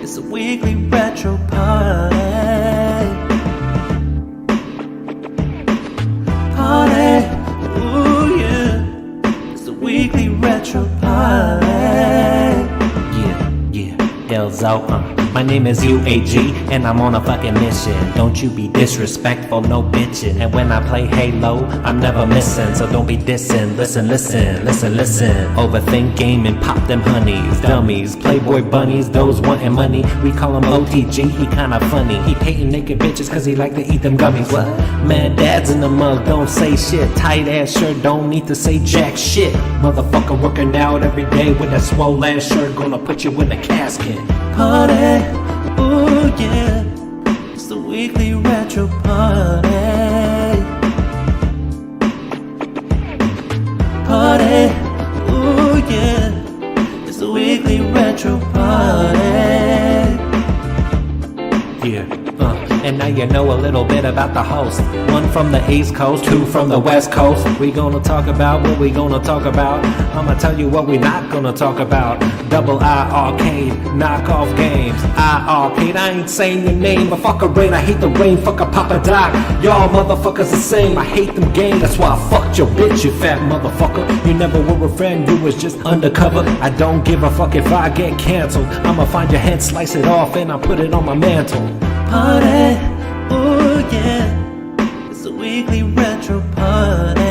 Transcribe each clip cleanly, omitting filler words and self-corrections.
It's a weekly retro party. Party, ooh yeah. It's a weekly retro party. Hell's out, My name is UAG, and I'm on a fucking mission. Don't you be disrespectful, no bitchin'. And when I play Halo, I'm never missing. So don't be dissing, listen. Overthink game and pop them honeys. Dummies, playboy bunnies, those wanting money. We call him OTG, he kinda funny. He hating naked bitches cause he like to eat them gummies. What? MadDad's in the mug, don't say shit. Tight ass shirt, don't need to say jack shit. Motherfucker working out every day with that swole ass shirt. Gonna put you in a casket. Party, ooh yeah, it's the weekly retro party. Party, ooh yeah, it's the weekly retro party. Yeah. And now you know a little bit about the host. One from the East Coast, two from the West Coast. We gonna talk about what we gonna talk about. I'ma tell you what we not gonna talk about. Double iiRcade, knockoff games. iiRcade, I ain't saying your name, but fuck a rain, I hate the rain, fuck a Papa Doc. Y'all motherfuckers the same, I hate them games. That's why I fucked your bitch, you fat motherfucker. You never were a friend, you was just undercover. I don't give a fuck if I get canceled. I'ma find your head, slice it off, and I'll put it on my mantle. Party, ooh yeah, it's a weekly retro party.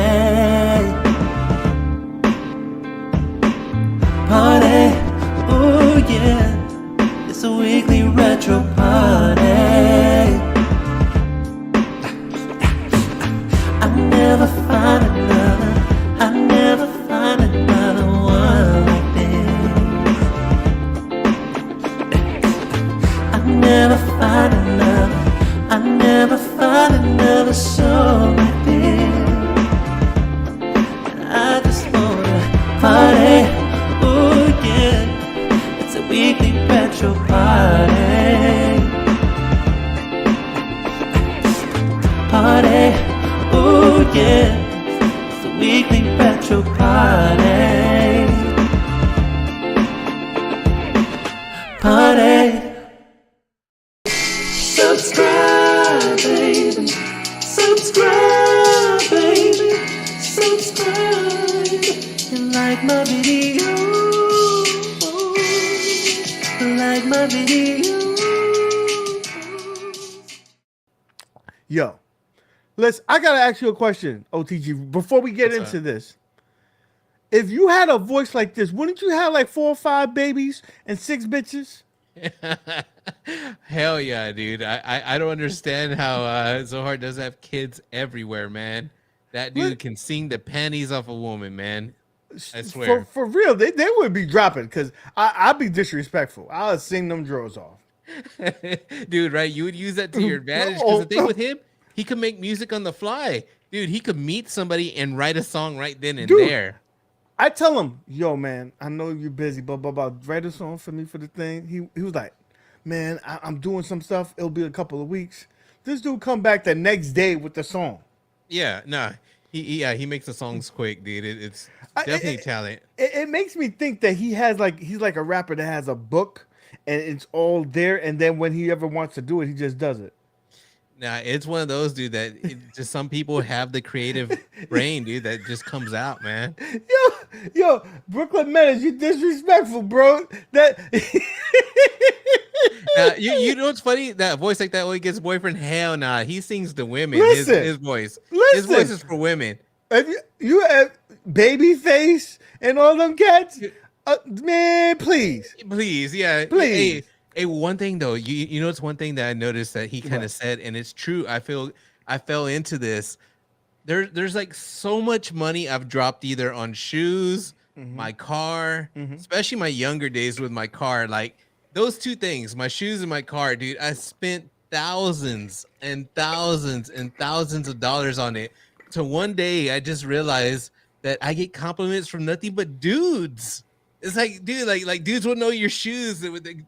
Party, ooh yeah, it's a weekly retro party. I never find another one like this. I never find another show like this. I just wanna party, ooh yeah, it's a weekly retro party. Party, ooh yeah, it's a weekly retro party. Party. Subscribe, baby. Subscribe, baby. Subscribe. You like my video. You like my video. Yo, listen, I gotta ask you a question, OTG, before we get into this. If you had a voice like this, wouldn't you have like 4 or 5 babies and 6 bitches? Hell yeah, dude. I don't understand how Zohar doesn't have kids everywhere, man. That dude can sing the panties off a woman, man. I swear. For real, they would be dropping because I'd be disrespectful. I'll sing them drawers off. Dude, right? You would use that to your advantage because the thing with him, he could make music on the fly. Dude, he could meet somebody and write a song right then and there. I tell him, yo, man, I know you're busy, blah, blah, blah. Write a song for me for the thing. He was like, man, I'm doing some stuff. It'll be a couple of weeks. This dude come back the next day with the song. Yeah, nah. He makes the songs quick, dude. It's definitely talent. It makes me think that he's like a rapper that has a book and it's all there. And then when he ever wants to do it, he just does it. Nah, it's one of those, dude, that just some people have the creative brain, dude, that just comes out, man. Yo, Brooklyn Menace, you disrespectful, bro. That you know what's funny? That voice like that when he gets a boyfriend, hell nah. He sings to women. Listen, his voice. Listen, his voice is for women. If you have Babyface and all them cats, man, please, yeah, please. Hey, one thing though, you know, it's one thing that I noticed that he kind of said, and it's true. I fell into this. There's like so much money I've dropped either on shoes, my car, especially my younger days with my car. Like those two things, my shoes and my car, dude. I spent thousands and thousands and thousands of dollars on it. So one day I just realized that I get compliments from nothing but dudes. It's like, dude, like dudes will know your shoes.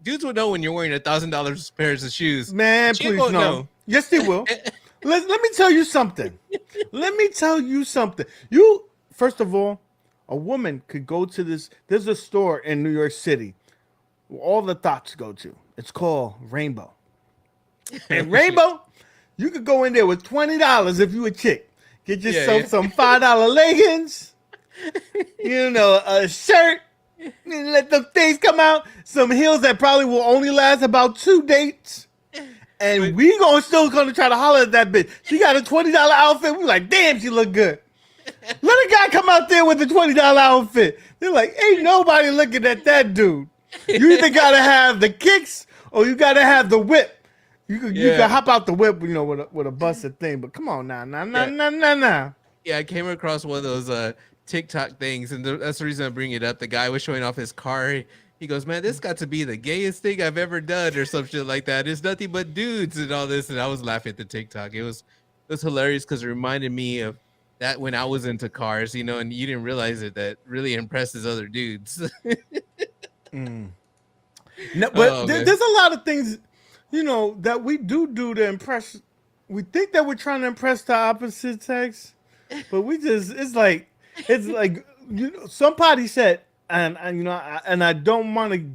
Dudes will know when you're wearing $1,000 pairs of shoes. Man, please no. Know. Yes, they will. Let me tell you something. You, first of all, a woman could go to this. There's a store in New York City where all the thoughts go to. It's called Rainbow. And Rainbow, you could go in there with $20 if you a chick. Get yourself some $5 leggings, a shirt, and let the things come out. Some heels that probably will only last about 2 dates. And we still gonna try to holler at that bitch. She got a $20 outfit. We like, damn, she look good. Let a guy come out there with a $20 outfit. They're like, ain't nobody looking at that dude. You either gotta have the kicks or you gotta have the whip. You can hop out the whip, with a busted thing. But come on now. Yeah, I came across one of those TikTok things, and that's the reason I bring it up. The guy was showing off his car. He goes, man, this got to be the gayest thing I've ever done, or some shit like that. It's nothing but dudes and all this. And I was laughing at the TikTok. It was hilarious because it reminded me of that when I was into cars, and you didn't realize it, that really impresses other dudes. No, but there's a lot of things, that we do to impress. We think that we're trying to impress the opposite sex, but it's like somebody said, and I don't want to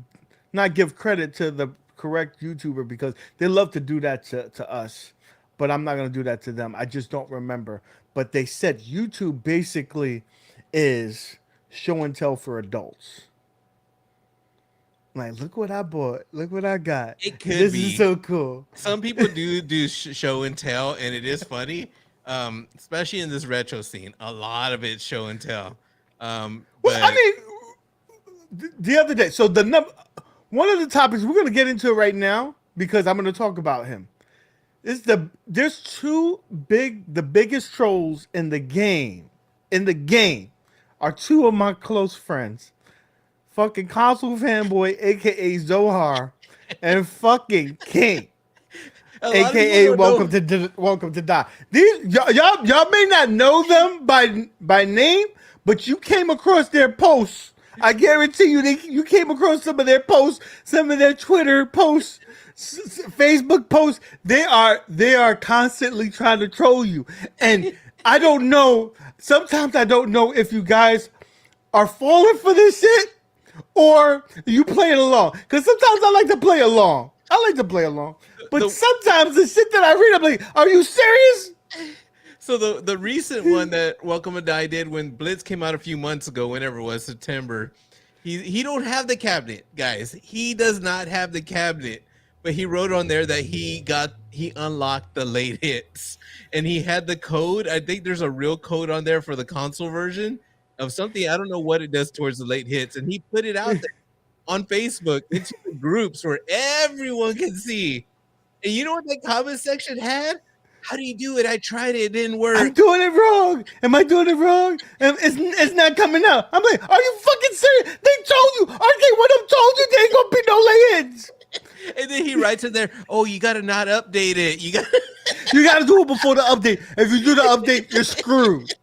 not give credit to the correct YouTuber because they love to do that to us, but I'm not going to do that to them. I just don't remember. But they said YouTube basically is show and tell for adults. Like, look what I bought. Look what I got. It could this be. Is so cool. Some people do show and tell, and it is funny, especially in this retro scene. A lot of it's show and tell. Well, I mean, the other day, so one of the topics we're going to get into right now because I'm going to talk about him. There's the biggest trolls in the game. Are two of my close friends. Fucking console fanboy, aka Zohar, and fucking King, aka Welcome to Die. These y'all may not know them by name, but you came across their posts. I guarantee you came across some of their posts, some of their Twitter posts, Facebook posts. They are constantly trying to troll you, and I don't know. Sometimes I don't know if you guys are falling for this shit. Or you play it along. Because sometimes I like to play along. But sometimes the shit that I read, I'm like, are you serious? So the recent one that Welcome to Die did when Blitz came out a few months ago, whenever it was, September, he don't have the cabinet, guys. He does not have the cabinet. But he wrote on there that he unlocked the late hits. And he had the code. I think there's a real code on there for the console version of something. I don't know what it does towards the late hits, and he put it out there on Facebook into the groups where everyone can see. And you know what that comment section had? How do you do it? I tried it didn't work. I'm doing it wrong. Am I doing it wrong? It's not coming out. I'm like, are you fucking serious? They told you. Arcade1up told you there ain't gonna be no lay hits. And then he writes in there, oh, you gotta not update it. You gotta do it before the update. If you do the update, you're screwed.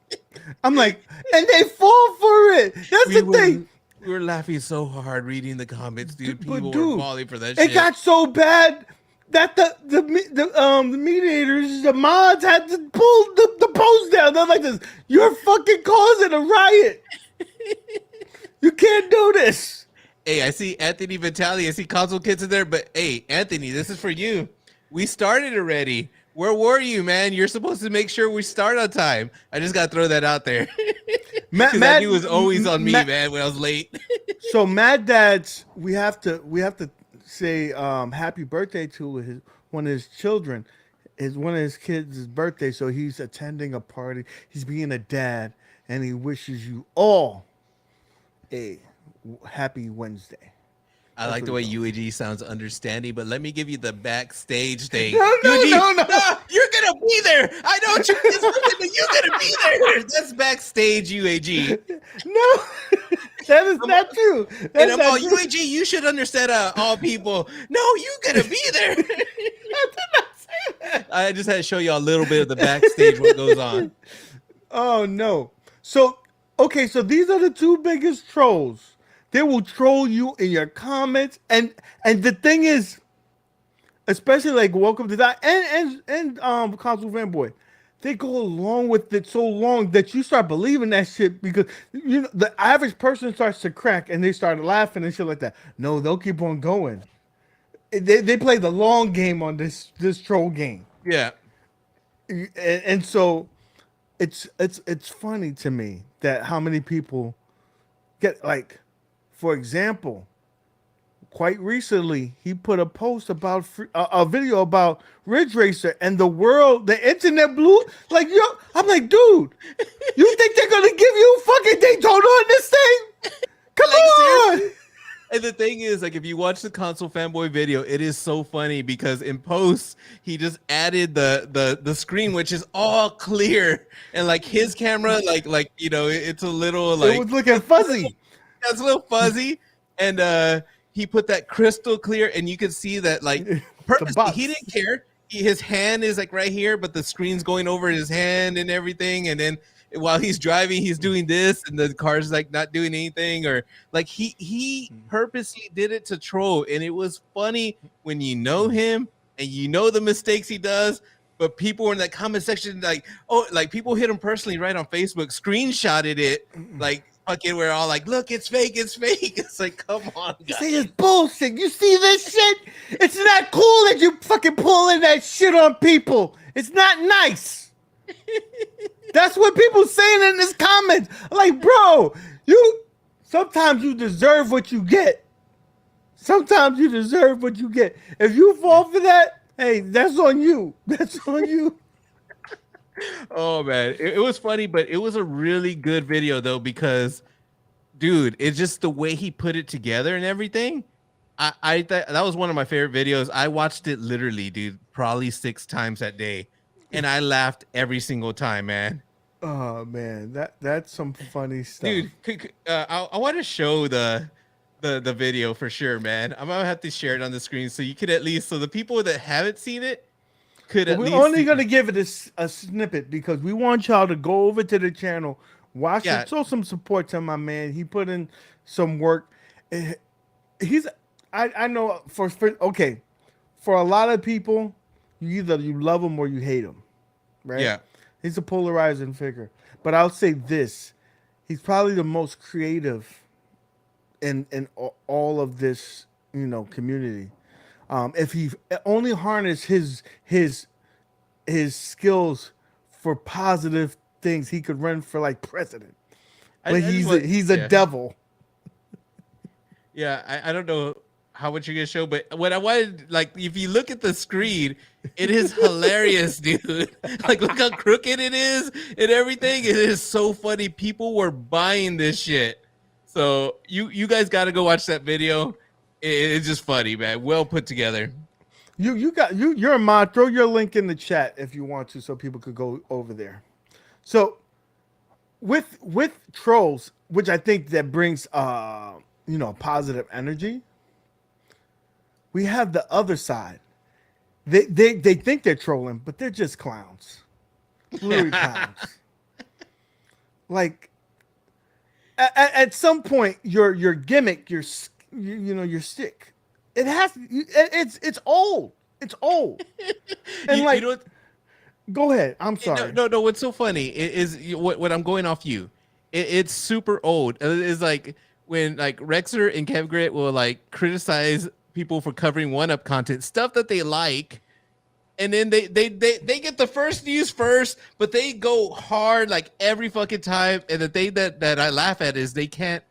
I'm like, and they fall for it. That's the thing. We were laughing so hard reading the comments, dude. People were falling for that shit. It got so bad that the mediators, the mods had to pull the post down. They're like this. You're fucking causing a riot. You can't do this. Hey, I see Anthony Vitali. I see Console Kids in there. But hey, Anthony, this is for you. We started already. Where were you, man? You're supposed to make sure we start on time. I just got to throw that out there. Because I knew it was always on me, man, when I was late. So MadDad's, we have to say happy birthday to one of his children. One of his kids' birthday. So he's attending a party. He's being a dad, and he wishes you all a happy Wednesday. I like the way UAG sounds understanding, but let me give you the backstage thing. No. You're gonna be there. I know what you're gonna be there. That's backstage, UAG. No, that is not true. And I'm all UAG. You should understand all people. No, you gotta be there. I just had to show you a little bit of the backstage what goes on. Oh no. So okay, so these are the two biggest trolls. They will troll you in your comments, and the thing is, especially like Welcome to Die and Console Fanboy, they go along with it so long that you start believing that shit because the average person starts to crack and they start laughing and shit like that. No, they'll keep on going. they play the long game on this troll game. Yeah. And so it's funny to me that how many people get, like, for example, quite recently he put a post about a video about Ridge Racer, and the internet blew. Like, yo, I'm like, dude, you think they're gonna give you fucking Daytona on this thing? Come Like, on. seriously? And the thing is, like, if you watch the console fanboy video, it is so funny because in post he just added the screen, which is all clear, and like his camera, like you know, it's a little like It was looking fuzzy. It's a little fuzzy, and he put that crystal clear, and you can see that like purposely he didn't care. His hand is like right here, but the screen's going over his hand and everything, and then while he's driving, he's doing this, and the car's like not doing anything, or like he purposely did it to troll, and it was funny when you know him and you know the mistakes he does. But people in that comment section, like, oh, like people hit him personally right on Facebook, screenshotted it, like fucking, we're all like, look, it's fake, it's fake. It's like, come on, guys. You see this bullshit. You see this shit? It's not cool that you fucking pulling that shit on people. It's not nice. That's what people saying in this comments. Like, bro, sometimes you deserve what you get. Sometimes you deserve what you get. If you fall for that, hey, that's on you. That's on you. Oh man, it was funny, but it was a really good video though, because dude, it's just the way he put it together and everything. I thought that was one of my favorite videos. I watched it literally, dude, probably 6 times that day, and I laughed every single time, man. Oh man, that's some funny stuff, dude. I want to show the video for sure, man. I'm gonna have to share it on the screen so you could at least, so the people that haven't seen it could at least. We're only gonna give it a snippet because we want y'all to go over to the channel, watch it, show some support to my man. He put in some work. I know for okay, for a lot of people, either you love him or you hate him, right? Yeah. He's a polarizing figure. But I'll say this. He's probably the most creative in all of this, community. If he only harnessed his skills for positive things, he could run for like president. But he's a devil. Yeah, I don't know how much you're gonna show, but what I wanted, like, if you look at the screen, it is hilarious, dude. Like, look how crooked it is and everything. It is so funny. People were buying this shit. So you guys got to go watch that video. It's just funny, man. Well put together. You're a mod. Throw your link in the chat if you want to, so people could go over there. So with trolls, which I think that brings positive energy. We have the other side. They think they're trolling, but they're just clowns. Literally clowns. Like at some point, your gimmick, your stick, it's old. It's old. And go ahead. I'm sorry. No. What's so funny is what I'm going off you. It's super old. It's like when like Rexer and Kev Grit will like criticize people for covering 1UP content, stuff that they like, and then they get the first news first, but they go hard like every fucking time. And the thing that I laugh at is they can't,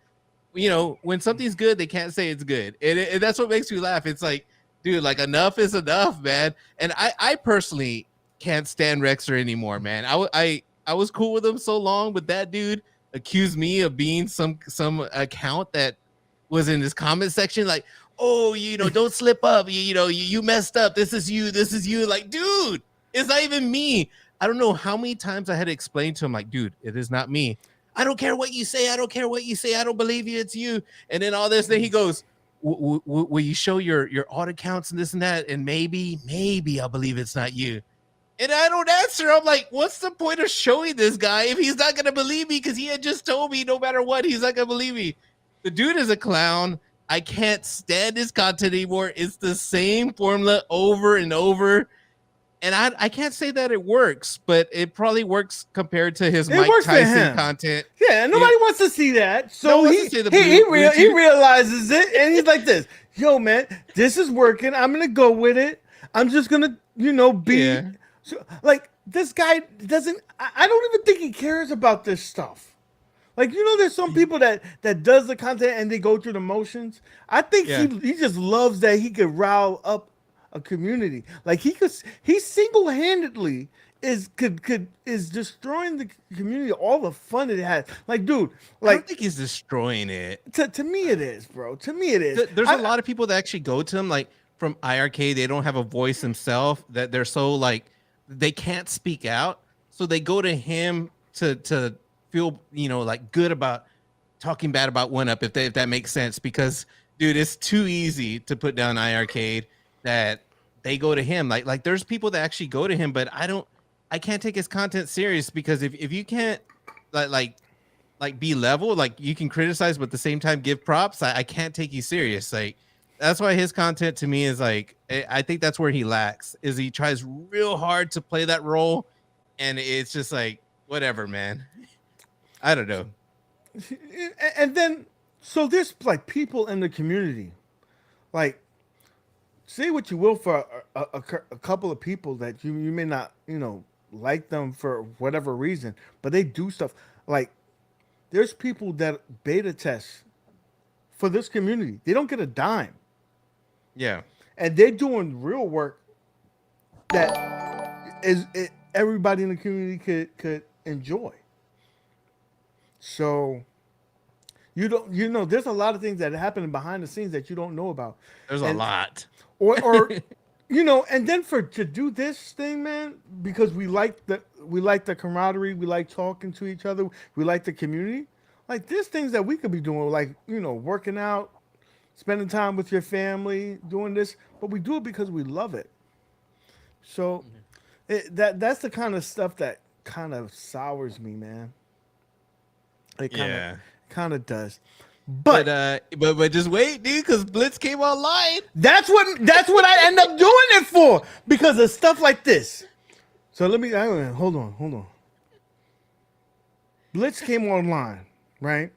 when something's good, they can't say it's good, and that's what makes me laugh. It's like, dude, like, enough is enough, man. And I personally can't stand Rexer anymore, man. I was cool with him so long, but that dude accused me of being some account that was in his comment section, like, oh, don't slip up. You messed up. This is you. Like, dude, it's not even me. I don't know how many times I had to explain to him, like, dude, it is not me. I don't care what you say. I don't care what you say. I don't believe you. It's you. And then all this, then he goes, will you show your alt accounts and this and that? And maybe I'll believe it's not you. And I don't answer. I'm like, what's the point of showing this guy if he's not going to believe me? Because he had just told me no matter what, he's not going to believe me. The dude is a clown. I can't stand his content anymore. It's the same formula over and over. And I can't say that it works, but it probably works compared to his It Mike works for Tyson him. content. Yeah, nobody wants to see that. So he realizes it, and he's like this. Yo, man, this is working. I'm gonna go with it. I'm just gonna, be like this guy doesn't. I don't even think he cares about this stuff. Like, there's some people that does the content and they go through the motions. I think he just loves that he could rile up a community. Like he single-handedly is destroying the community, all the fun it has. Like, dude, I don't think he's destroying it. To me it is, bro. To me it is. There's a lot of people that actually go to him, like from iiRcade, they don't have a voice themselves, that they're so like they can't speak out. So they go to him to feel, like good about talking bad about 1UP, if that makes sense. Because dude, it's too easy to put down iiRcade that they go to him. Like there's people that actually go to him, but I can't take his content serious, because if you can't like be level, like you can criticize but at the same time give props, I can't take you serious. Like that's why his content to me is like, I think that's where he lacks, is he tries real hard to play that role, and it's just like, whatever, man. I don't know. And then so there's like people in the community, like, say what you will for a couple of people that you may not, like them for whatever reason, but they do stuff. Like, there's people that beta test for this community. They don't get a dime. Yeah. And they're doing real work that everybody in the community could enjoy. So there's a lot of things that happen behind the scenes that you don't know about. There's a lot. Or and then to do this thing, man, because we like the camaraderie, we like talking to each other, we like the community. Like, there's things that we could be doing, like, working out, spending time with your family, doing this, but we do it because we love it. So that's the kind of stuff that kind of sours me, man. It kind of does. But just wait, dude, because Blitz came online. That's what I end up doing it for, because of stuff like this. So hold on. Blitz came online, right?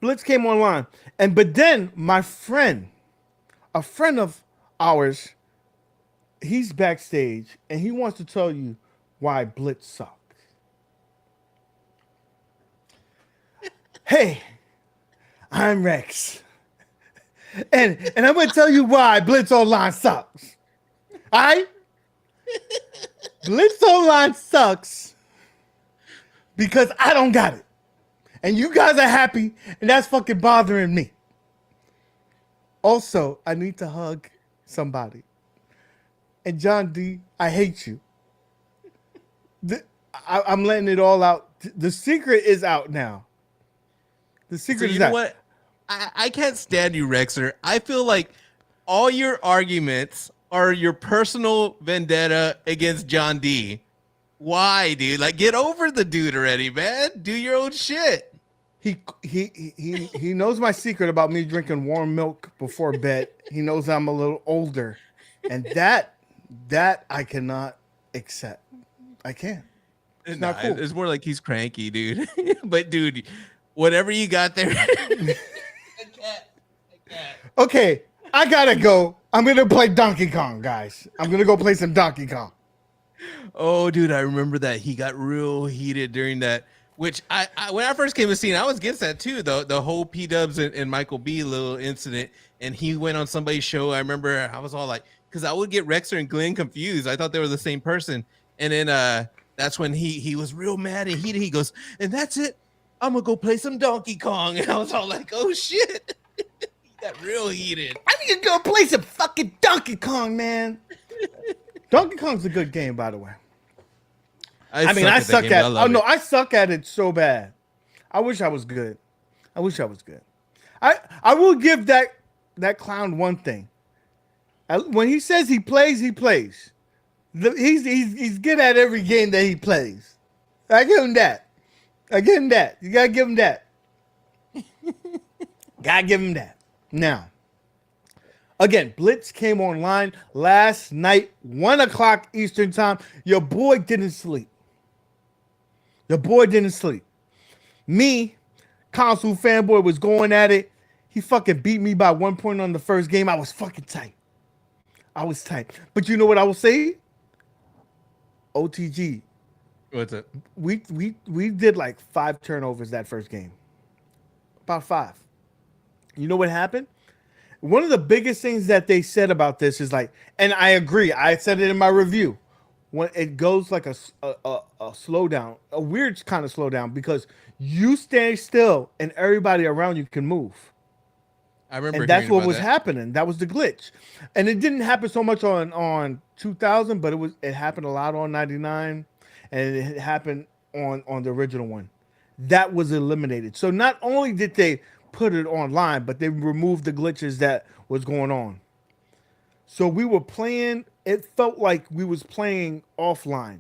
Blitz came online, but then my friend, a friend of ours, he's backstage and he wants to tell you why Blitz sucks. Hey, I'm Rex. And I'm going to tell you why Blitz Online sucks. All right? Blitz Online sucks because I don't got it. And you guys are happy, and that's fucking bothering me. Also, I need to hug somebody. And John D, I hate you. I'm letting it all out. The secret is out now. The secret is out. You know what? I can't stand you, Rexer. I feel like all your arguments are your personal vendetta against John D. Why, dude? Like, get over the dude already, man. Do your own shit. He knows my secret about me drinking warm milk before bed. He knows I'm a little older, and that I cannot accept. I can't. It's not cool. It's more like he's cranky, dude. But dude, whatever you got there. I can't. Okay, I gotta go. I'm gonna play Donkey Kong, guys. I'm gonna go play some Donkey Kong. Oh, dude, I remember that he got real heated during that. Which I when I first came to see, I was against that too. The whole P-Dubs and Michael B little incident, and he went on somebody's show. I remember I was all like, because I would get Rexer and Glenn confused. I thought they were the same person, and then that's when he was real mad and heated. He goes, and that's it. I'm gonna go play some Donkey Kong. And I was all like, oh shit. He got real heated. I need to go play some fucking Donkey Kong, man. Donkey Kong's a good game, by the way. I suck at it. Oh no, I suck at it so bad. I wish I was good. I will give that clown one thing. When he says he plays, he plays. He's good at every game that he plays. I give him that. You gotta give him that. Gotta give him that. Now, Again, Blitz came online last night, 1 o'clock Eastern time. Your boy didn't sleep. Your boy didn't sleep. Me, console fanboy, was going at it. He fucking beat me by 1 point on the first game. I was fucking tight. I was tight. But you know what I will say? OTG. What's it? We did like 5 turnovers that first game. About 5. You know what happened? One of the biggest things that they said about this is like, and I agree. I said it in my review. When it goes like a slowdown, a weird kind of slowdown, because you stay still and everybody around you can move. I remember, and that's what was happening. That was the glitch, and it didn't happen so much on 2000, but it happened a lot on 99, and it happened on the original one. That was eliminated. So not only did they put it online, but they removed the glitches that was going on. So we were playing. It felt like we was playing offline.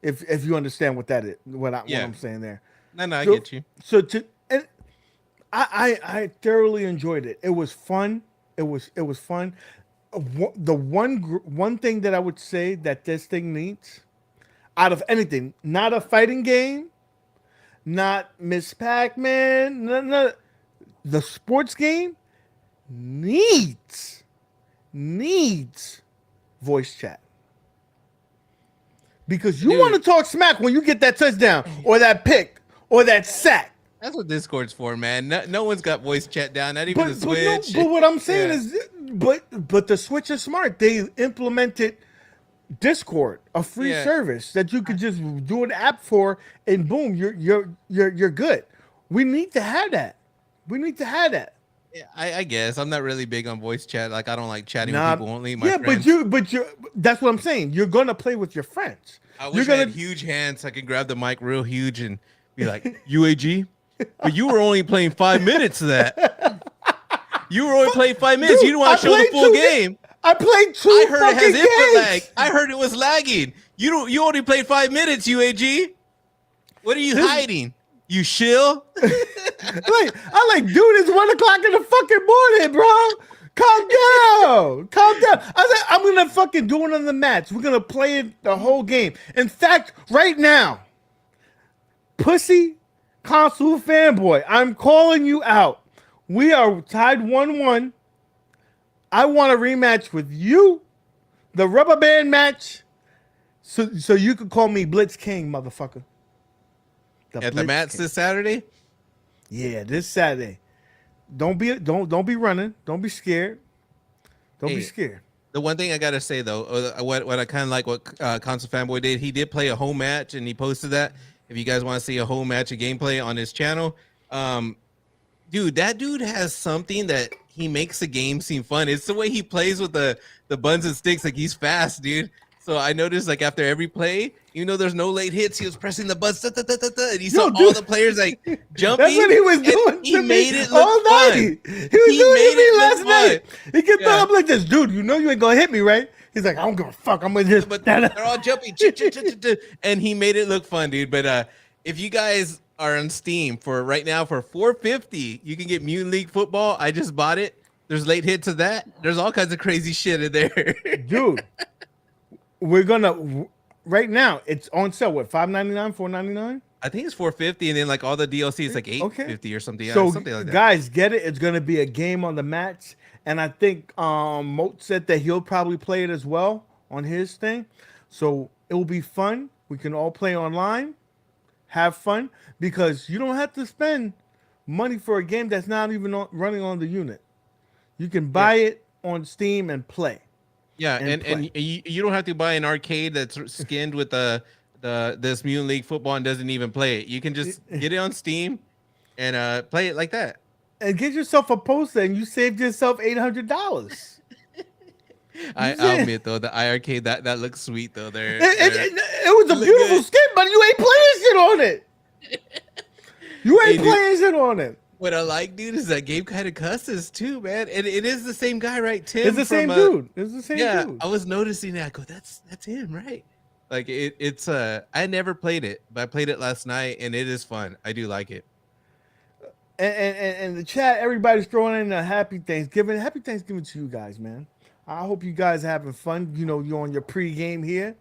If you understand what that is, what I'm saying there. No, I get you. So I thoroughly enjoyed it. It was fun. It was fun. The one thing that I would say that this thing needs, out of anything, not a fighting game, not Miss Pac-Man, no, the sports game needs voice chat. Because you want to talk smack when you get that touchdown or that pick or that sack. That's what Discord's for, man. No one's got voice chat down, not even the Switch. But what I'm saying is, but the Switch is smart. They implemented Discord, a free service that you could just do an app for, and boom, you're good. We need to have that. Yeah, I guess I'm not really big on voice chat. Like, I don't like chatting with people only. My friends. but you. That's what I'm saying. You're gonna play with your friends. I wish I had huge hands so I could grab the mic real huge and be like, UAG, but you were only playing 5 minutes of that. You were only playing 5 minutes. Dude, you didn't want to show the full game. I played 2 I heard it has games. input lag. I heard it was lagging. You only played 5 minutes, UAG. What are you hiding? You shill? Dude, it's 1 o'clock in the fucking morning, bro. Calm down. I'm gonna fucking do it on the match. We're gonna play it the whole game. In fact, right now, pussy console fanboy, I'm calling you out. We are tied 1-1. I want a rematch with you, the rubber band match, so you can call me Blitz King, motherfucker. At the match this Saturday? Yeah, this Saturday. Don't be running. Don't be scared. Don't be scared. The one thing I gotta say though, what I kind of like what Console Fanboy did, he did play a home match and he posted that. If you guys want to see a home match of gameplay on his channel, dude, that dude has something that he makes the game seem fun. It's the way he plays with the buns and sticks. Like, he's fast, dude. So I noticed, like, after every play, even though there's no late hits, he was pressing the buttons, and he saw all the players like jumping. That's what he was doing. He made it look all fun. He was doing it to me last night. He gets up like this, dude. You know you ain't gonna hit me, right? He's like, I don't give a fuck. I'm gonna just. But they're all jumping, and he made it look fun, dude. But if you guys are on Steam for right now for $4.50, you can get Mutant League Football. I just bought it. There's late hits of that. There's all kinds of crazy shit in there, dude. We're gonna right now. It's on sale. What, $5.99, $4.99? I think it's $4.50, and then like all the DLC is like $8.50 or something. So something like that. Guys, get it. It's gonna be a game on the match, and I think Moat said that he'll probably play it as well on his thing. So it will be fun. We can all play online, have fun, because you don't have to spend money for a game that's not even running on the unit. You can buy it on Steam and play. Yeah, and you don't have to buy an arcade that's skinned with this Mutant League Football and doesn't even play it. You can just get it on Steam and play it like that. And get yourself a poster, and you saved yourself $800. I'll admit though, the iiRcade that looks sweet though. It was a beautiful skin, but you ain't playing shit on it. You ain't playing shit on it. What I like, dude, is that game kind of cusses too, man. And it is the same guy, right? Tim. It's the same dude. It's the same dude. I was noticing that. I go, that's him, right? Like it's I never played it, but I played it last night, and it is fun. I do like it. And the chat, everybody's throwing in a happy Thanksgiving. Happy Thanksgiving to you guys, man. I hope you guys are having fun. You know, you're on your pregame here,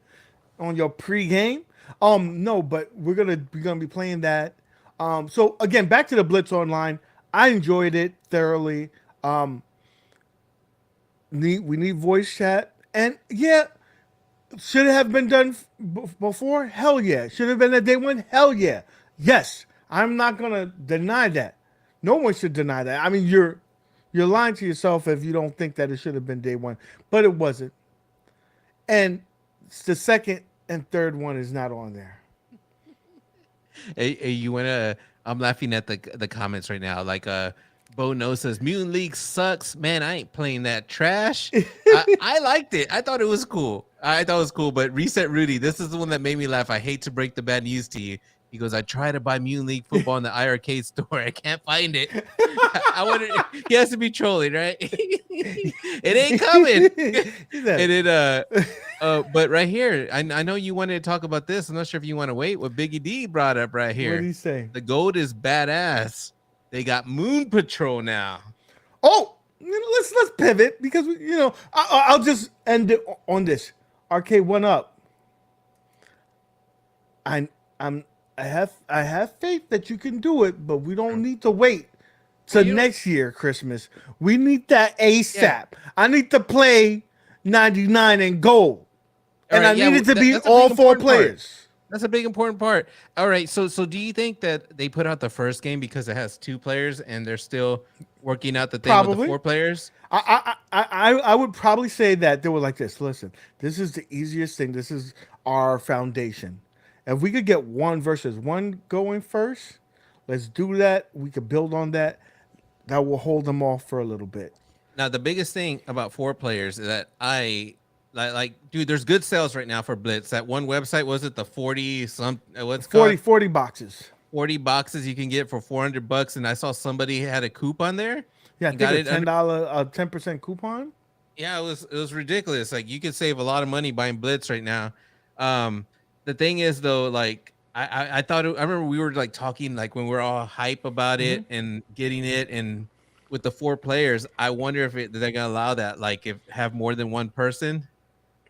on your pregame. No, but we're gonna be playing that. So again, back to the Blitz Online. I enjoyed it thoroughly. We need voice chat, and yeah, should it have been done before? Hell yeah. Should it have been a day one? Hell yeah. Yes, I'm not gonna deny that. No one should deny that. I mean, you're lying to yourself if you don't think that it should have been day one, but it wasn't. And the second and third one is not on there. Hey, you wanna? I'm laughing at the comments right now. Like Bo No says Mutant League sucks. Man, I ain't playing that trash. I liked it. I thought it was cool. I thought it was cool. But Reset Rudy, this is the one that made me laugh. I hate to break the bad news to you. He goes, I try to buy Mutant League football in the iArcade store. I can't find it. I wonder. He has to be trolling, right? It ain't coming. And it but right here, I know you wanted to talk about this. I'm not sure if you want to wait. What Biggie D brought up right here. What did he say? The gold is badass. They got Moon Patrol now. Oh, let's pivot because I'll just end it on this. Arcade1up. I have faith that you can do it, but we don't need to wait till next year Christmas. We need that ASAP. Yeah. I need to play 99 and gold, and I need it to be all 4 players. That's a big important part. All right, so do you think that they put out the first game because it has 2 players and they're still working out the thing with the 4 players? I would probably say that they were like this. Listen, this is the easiest thing. This is our foundation. If we could get 1 versus 1 going first, let's do that. We could build on that. That will hold them off for a little bit. Now, the biggest thing about 4 players is that dude, there's good sales right now for Blitz. That one website, was it the 40 boxes? 40 boxes you can get for $400, and I saw somebody had a coupon there. Yeah, I think a $10 10% coupon. Yeah, it was ridiculous. Like, you could save a lot of money buying Blitz right now. The thing is, though, like I thought I remember we were like talking like when we were all hype about it and getting it, and with the 4 players, I wonder if they're gonna allow that, like if have more than 1 person,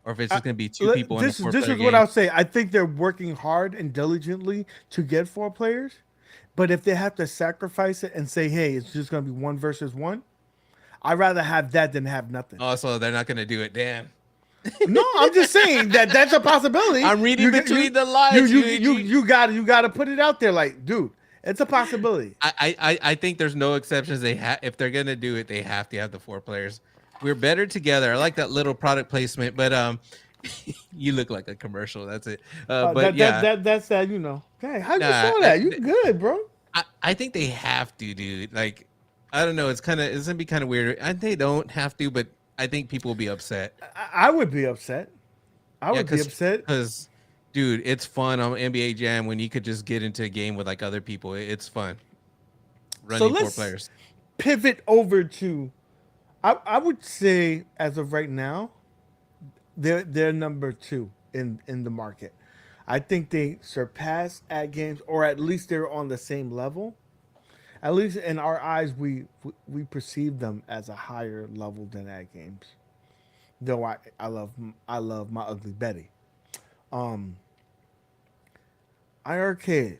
or if it's just gonna be 2 people. This is what I'll say. I think they're working hard and diligently to get 4 players, but if they have to sacrifice it and say, hey, it's just gonna be 1 versus 1, I'd rather have that than have nothing. Oh, so they're not gonna do it. Damn. No, I'm just saying that's a possibility. I'm reading between the lines. You got to put it out there, like, dude, it's a possibility. I think there's no exceptions. If they're gonna do it, they have to have the 4 players. We're better together. I like that little product placement, but you look like a commercial. That's it. But that's that. Hey, how you saw that? You good, bro? I think they have to, dude. Like, I don't know. It's gonna be kind of weird. They don't have to, but I think people will be upset. I would be upset. I would be upset because, dude, it's fun on NBA Jam when you could just get into a game with like other people. It's fun. Running 4 players. Pivot over to, I would say as of right now, they're number 2 in the market. I think they surpass Ad Games, or at least they're on the same level. At least in our eyes, we perceive them as a higher level than Ad Games. Though I love my Ugly Betty. iArcade,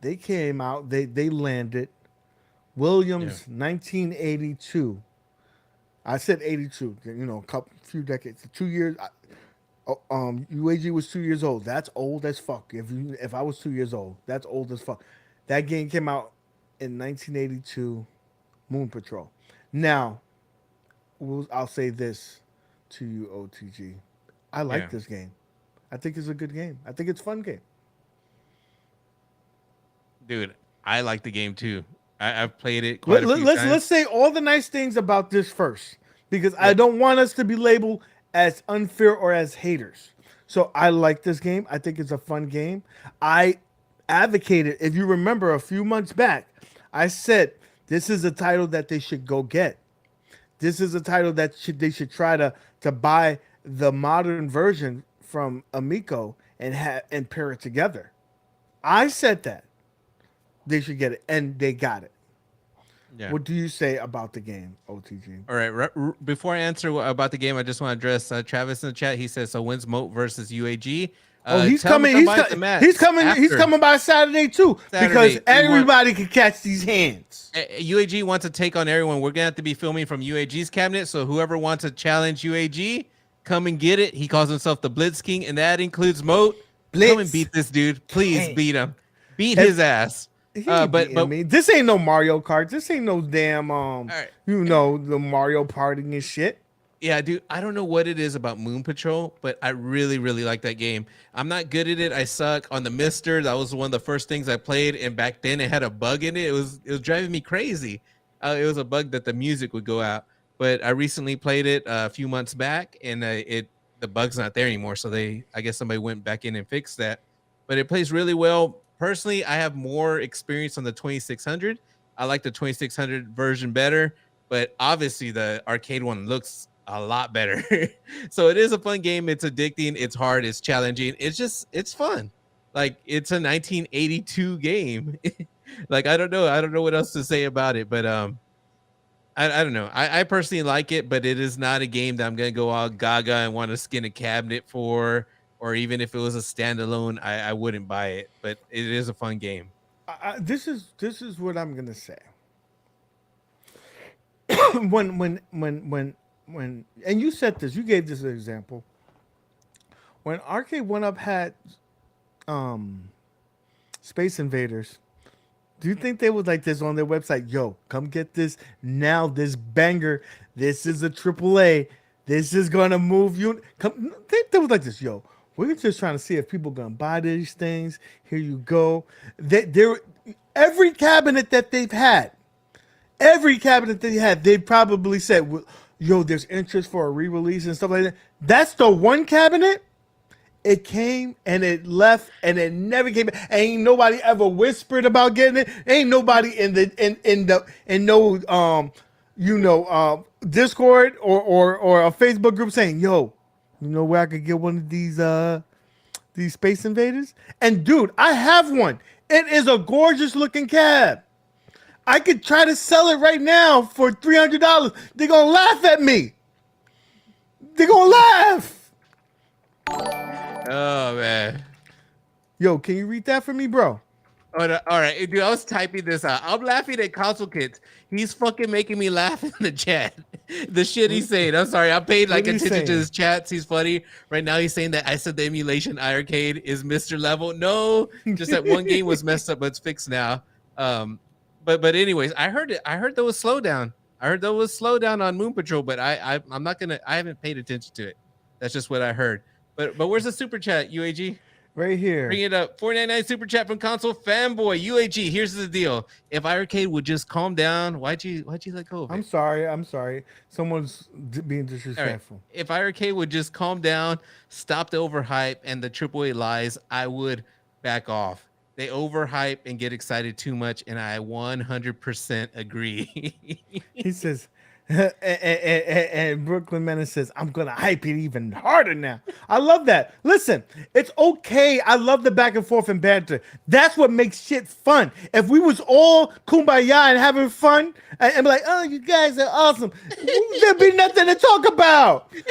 they came out. They landed. Williams, 1982. I said 82. Few decades, 2 years. UAG was 2 years old. That's old as fuck. If I was 2 years old, that's old as fuck. That game came out in 1982, Moon Patrol. Now, I'll say this to you, OTG. I like this game. I think it's a good game. I think it's a fun game. Dude, I like the game too. I've played it quite a few times. Let's say all the nice things about this first, because I don't want us to be labeled as unfair or as haters. So I like this game. I think it's a fun game. I advocated, if you remember a few months back, I said this is a title that they should go get. This is a title that they should try to buy the modern version from Amico and pair it together. I said that they should get it, and they got it. Yeah. What do you say about the game, OTG? All right. Before I answer about the game, I just want to address Travis in the chat. He says, "So when's Moat versus UAG?" Oh, he's Tell him to coming. come by the mats He's coming. He's after coming by Saturday too, because Saturday. everybody can catch these hands. UAG wants to take on everyone. We're gonna have to be filming from UAG's cabinet. So whoever wants to challenge UAG, come and get it. He calls himself the Blitz King, and that includes Moat. Blitz. Come and beat this dude. Please beat him. Beat his ass. But me. This ain't no Mario Kart. This ain't no damn right. you know, the Mario partying and shit. Yeah, dude, I don't know what it is about Moon Patrol, but I really, really like that game. I'm not good at it. I suck on the Mister. That was one of the first things I played, and back then it had a bug in it. It was driving me crazy. It was a bug that the music would go out. But I recently played it a few months back, and the bug's not there anymore. So I guess somebody went back in and fixed that. But it plays really well. Personally, I have more experience on the 2600. I like the 2600 version better, but obviously the arcade one looks a lot better. So it is a fun game. It's addicting. It's hard. It's challenging. It's fun. Like, it's a 1982 game. Like, I don't know what else to say about it, but I don't know. I personally like it, but it is not a game that I'm gonna go all gaga and want to skin a cabinet for, or even if it was a standalone, I wouldn't buy it. But it is a fun game. This is what I'm gonna say. when and you said this, you gave this as an example. When Arcade1up had Space Invaders, do you think they was like this on their website? Yo, come get this now, this banger. This is a AAA. This is gonna move you. Come, they was like this, yo. We're just trying to see if people gonna buy these things. Here you go. Every cabinet that they've had, they probably said, well, yo, there's interest for a re-release and stuff like that. That's the one cabinet. It came and it left and it never came back. Ain't nobody ever whispered about getting it. Ain't nobody in no Discord or a Facebook group saying, yo, you know where I could get one of these Space Invaders? And dude, I have one. It is a gorgeous looking cab. I could try to sell it right now for $300. They're gonna laugh at me. They're gonna laugh. Oh man. Yo, can you read that for me, bro? All right, dude. I was typing this out. I'm laughing at Console Kids. He's fucking making me laugh in the chat. The shit he's saying. I'm sorry. I paid like attention to his chats. He's funny. Right now he's saying that I said the emulation iiRcade is Mr. Level. No, just that one game was messed up, but it's fixed now. But anyways, I heard there was slowdown. I heard there was slowdown on Moon Patrol, but I'm not gonna. I haven't paid attention to it. That's just what I heard. But where's the super chat, UAG? Right here. Bring it up. 499 super chat from Console Fanboy. UAG, here's the deal. If iiRcade would just calm down, why'd you let go of it? I'm sorry. Someone's being disrespectful. Right. If iiRcade would just calm down, stop the overhype and the AAA lies, I would back off. They overhype and get excited too much, and I 100% agree. He says, and Brooklyn Menace says, I'm going to hype it even harder now. I love that. Listen, it's okay. I love the back and forth and banter. That's what makes shit fun. If we was all kumbaya and having fun and be like, oh, you guys are awesome, there'd be nothing to talk about. Fucking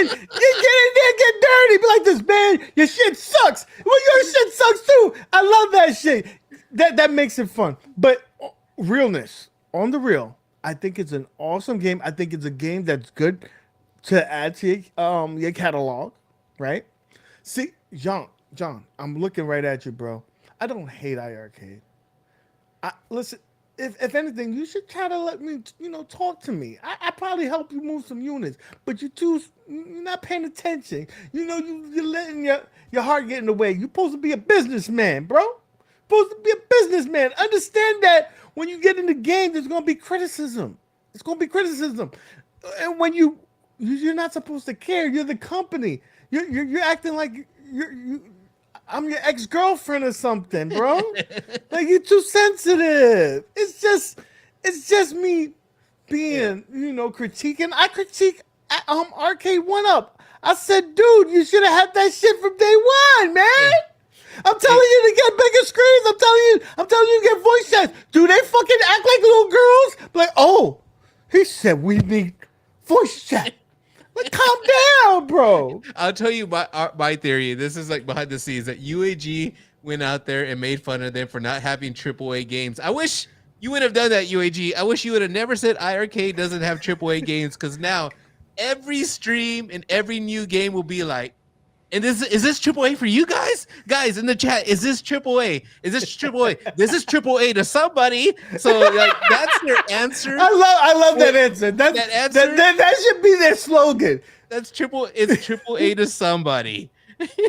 get in there, get dirty. Be like this, man, your shit sucks. Well, your shit sucks too. I love that shit. That makes it fun. But realness, on the real, I think it's an awesome game. I think it's a game that's good to add to your catalog, right? See, John, I'm looking right at you, bro. I don't hate iiRcade. Listen, if anything, you should try to let me, talk to me. I probably help you move some units, but you're not paying attention. You're letting your heart get in the way. You're supposed to be a businessman, bro. Supposed to be a businessman. Understand that when you get in the game, there's gonna be criticism. It's gonna be criticism, and when you're not supposed to care. You're the company. You're acting like I'm your ex-girlfriend or something, bro. Like, you're too sensitive. It's just me being, critiquing. I critique Arcade1up. I said, dude, you should have had that shit from day one, man. I'm telling you to get bigger screens. I'm telling you to get voice chats. Do they fucking act like little girls? Like, oh, he said we need voice chat. Like, calm down, bro. I'll tell you my theory. This is like behind the scenes that UAG went out there and made fun of them for not having AAA games. I wish you would have done that, UAG. I wish you would have never said iArcade doesn't have AAA games, because now every stream and every new game will be like, and is this AAA for you guys? Guys in the chat, is this AAA? Is this AAA? This is AAA to somebody. So like that's their answer. I love that answer. That answer. That should be their slogan. It's AAA to somebody.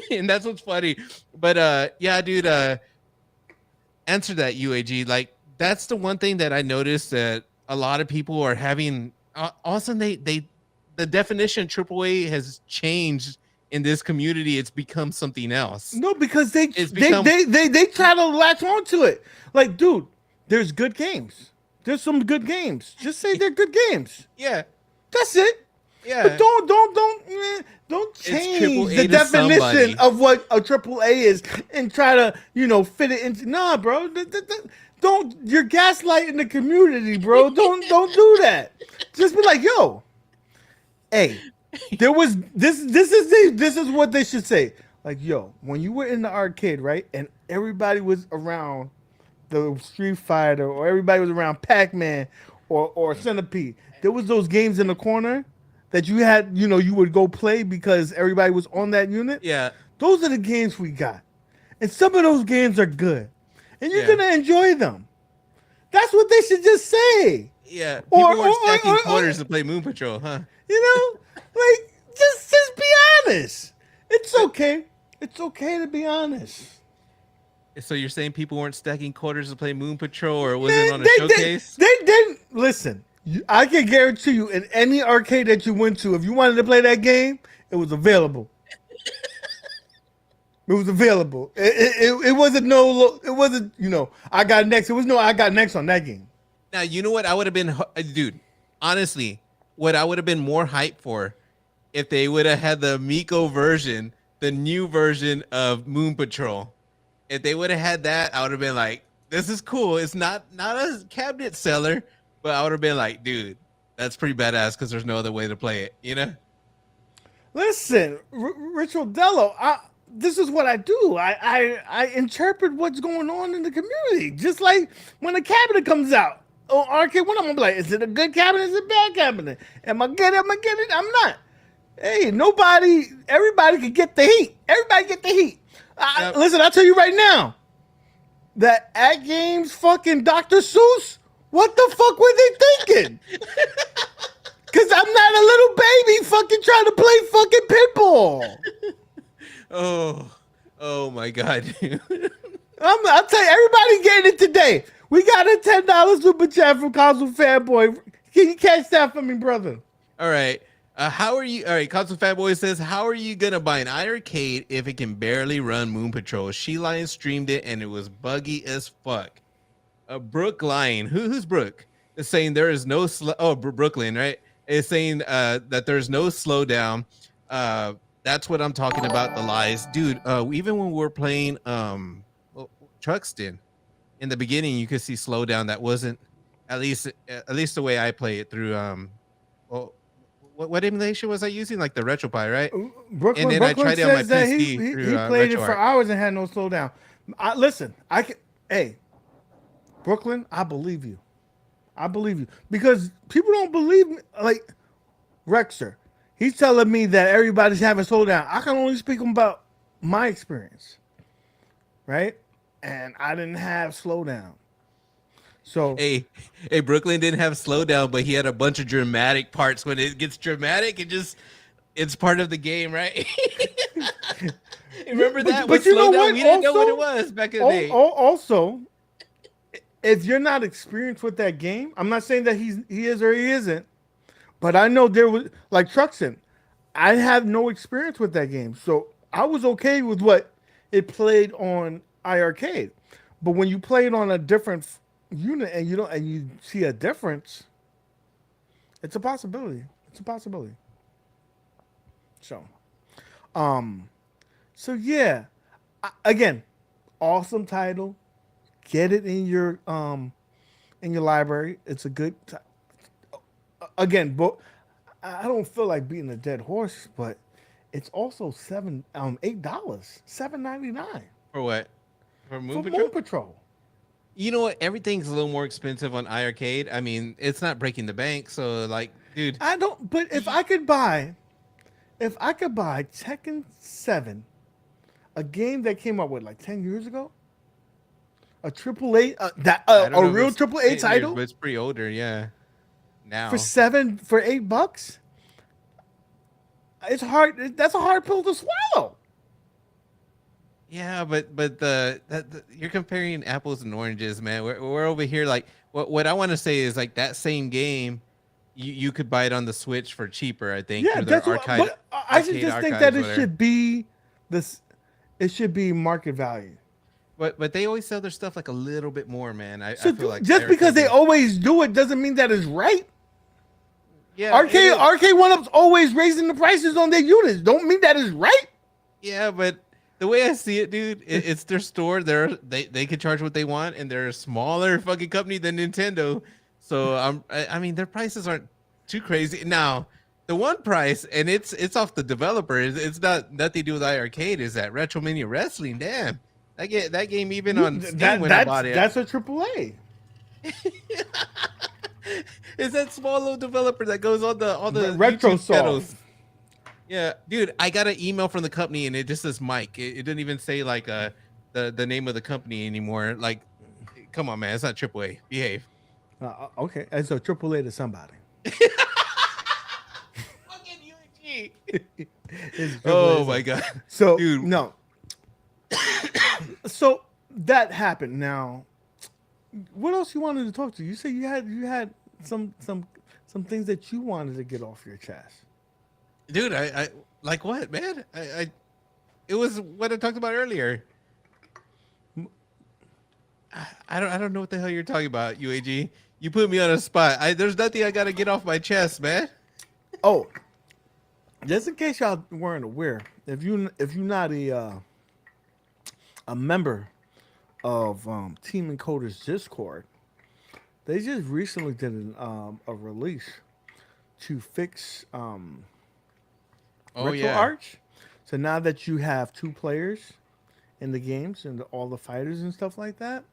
And that's what's funny. But yeah, dude, answer that, UAG. Like, that's the one thing that I noticed that a lot of people are having. Also, the definition of AAA has changed in this community. It's become something else. No, because they try to latch onto it. Like, dude, there's good games. There's some good games. Just say they're good games. Yeah, that's it. Yeah, but don't change the definition of what a AAA is and try to fit it into. Nah, bro. Don't, you're gaslighting the community, bro. Don't do that. Just be like, yo, hey, there was this is what they should say. Like, yo, when you were in the arcade, right, and everybody was around the Street Fighter, or everybody was around Pac-Man or Centipede, there was those games in the corner that you had, you would go play because everybody was on that unit. Yeah. Those are the games we got. And some of those games are good. And you're going to enjoy them. That's what they should just say. Yeah. People were stacking quarters to play Moon Patrol, huh? Like, just be honest. It's okay. It's okay to be honest. So you're saying people weren't stacking quarters to play Moon Patrol, or was it on a showcase? They didn't. Listen. I can guarantee you, in any arcade that you went to, if you wanted to play that game, it was available. It was available. It wasn't I got next. It was no I got next on that game. Now, you know what I would have been, dude, honestly, what I would have been more hyped for if they would have had the Miko version, the new version of Moon Patrol. If they would have had that, I would have been like, this is cool. It's not a cabinet seller. But I would have been like, dude, that's pretty badass because there's no other way to play it, Listen, Ritual Dello, this is what I do. I interpret what's going on in the community. Just like when a cabinet comes out. Oh, Arcade1up, I'm gonna be like, is it a good cabinet? Is it a bad cabinet? Am I get it? I'm not. Hey, everybody can get the heat. Everybody get the heat. Listen, I'll tell you right now, that At Games fucking Dr. Seuss, what the fuck were they thinking? Because I'm not a little baby fucking trying to play fucking pinball. Oh my God. I'll tell you, everybody getting it today. We got a $10 super chat from Console Fanboy. Can you catch that for me, brother? All right. How are you? All right. Console Fanboy says, how are you going to buy an iArcade if it can barely run Moon Patrol? She Lion streamed it and it was buggy as fuck. Brooke Lion, who's Brooke? Is saying there is no Brooklyn, right? Is saying that there's no slowdown. That's what I'm talking about. The lies, dude. Even when we were playing Truxton, in the beginning, you could see slowdown. That wasn't at least the way I play it through. What emulation was I using? Like the RetroPie, right? Brooklyn, and then Brooklyn I tried it on my PC. He played it for hours and had no slowdown. Listen, hey. Brooklyn, I believe you. Because people don't believe me. Like Rexer, he's telling me that everybody's having slowdown. I can only speak about my experience, right? And I didn't have slowdown. So hey, Brooklyn didn't have slowdown, but he had a bunch of dramatic parts. When it gets dramatic, it's part of the game, right? Remember that? But you know what? We didn't know what it was back in the day. Also, if you're not experienced with that game, I'm not saying that he is or he isn't, but I know there was, like Truxton, I have no experience with that game, so I was okay with what it played on iArcade. But when you play it on a different unit and you see a difference, it's a possibility. So, yeah. Again, awesome title. Get it in your library. It's a good. Again, but I don't feel like beating a dead horse, but it's also $8, $7.99 For what? For Moon for Patrol? Moon Patrol. You know what? Everything's a little more expensive on iArcade. I mean, it's not breaking the bank. So, like, dude, I don't. But if I could buy Tekken 7, a game that came out with like 10 years ago, a AAA I don't a know if real it's AAA 10 years, title but it's pretty older. Yeah. Now. for $8. It's hard. That's a hard pill to swallow. Yeah, but you're comparing apples and oranges, man. We're over here like what I want to say is like that same game, you could buy it on the Switch for cheaper. I think Yeah, through their that's what. arcade. But I should just think that it should be this. It should be market value. But they always sell their stuff like a little bit more, man. I So feel like just because they always do it doesn't mean that it's right. yeah Arcade1up's always raising the prices on their units. Don't mean that is right. yeah, but the way I see it, dude, it's their store. They can charge what they want, and they're a smaller fucking company than Nintendo. So I mean, their prices aren't too crazy. Now, the one price, and it's off the developer. It's not nothing to do with iArcade. Is that Retromania Wrestling? Damn, that game even on Steam when I bought it. That's a AAA. It's that small little developer that goes on the Retrosoft. Yeah, dude, I got an email from the company and it just says Mike. It didn't even say like the name of the company anymore. Like, come on, man, it's not AAA. Behave. Okay, and so AAA to somebody. Fucking UAG. Oh my god. So dude, no. So that happened. Now, what else you wanted to talk to? You said you had some things that you wanted to get off your chest. dude, I like what, man? It was what I talked about earlier. I don't know what the hell you're talking about, UAG. You put me on a spot. There's nothing I gotta get off my chest, man. Oh, just in case y'all weren't aware, if you're not a member of Team Encoder's Discord, they just recently did a release to fix RetroArch. So now that you have 2 players in the games and all the fighters and stuff like that,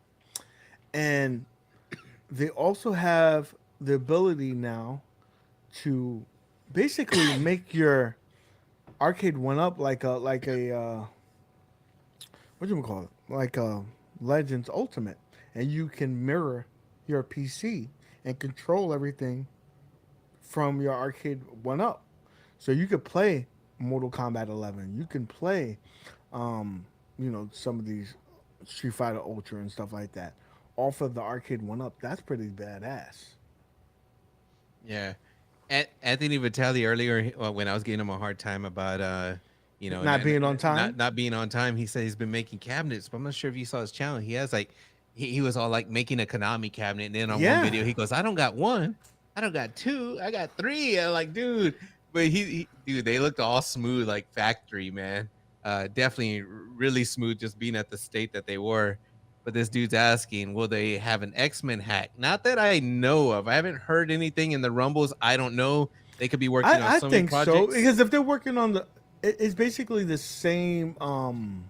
and they also have the ability now to basically make your Arcade1up like a what do you call it? Like a Legends Ultimate, and you can mirror your PC and control everything from your Arcade1up. So you could play Mortal Kombat 11. You can play, some of these Street Fighter Ultra and stuff like that off of the Arcade1up. That's pretty badass. Yeah. Anthony Vitale earlier, when I was giving him a hard time about, Not being on time? Not being on time, he said he's been making cabinets, but I'm not sure if you saw his channel. He has like, he was all like making a Konami cabinet. And then on one video, he goes, I don't got 1. I don't got 2. I got 3. I'm like, dude. But dude, they looked all smooth, like factory, man. Definitely really smooth just being at the state that they were. But this dude's asking, will they have an X-Men hack? Not that I know of. I haven't heard anything in the rumbles. I don't know. They could be working on so many projects. I think so, because if they're working on it's basically the same. And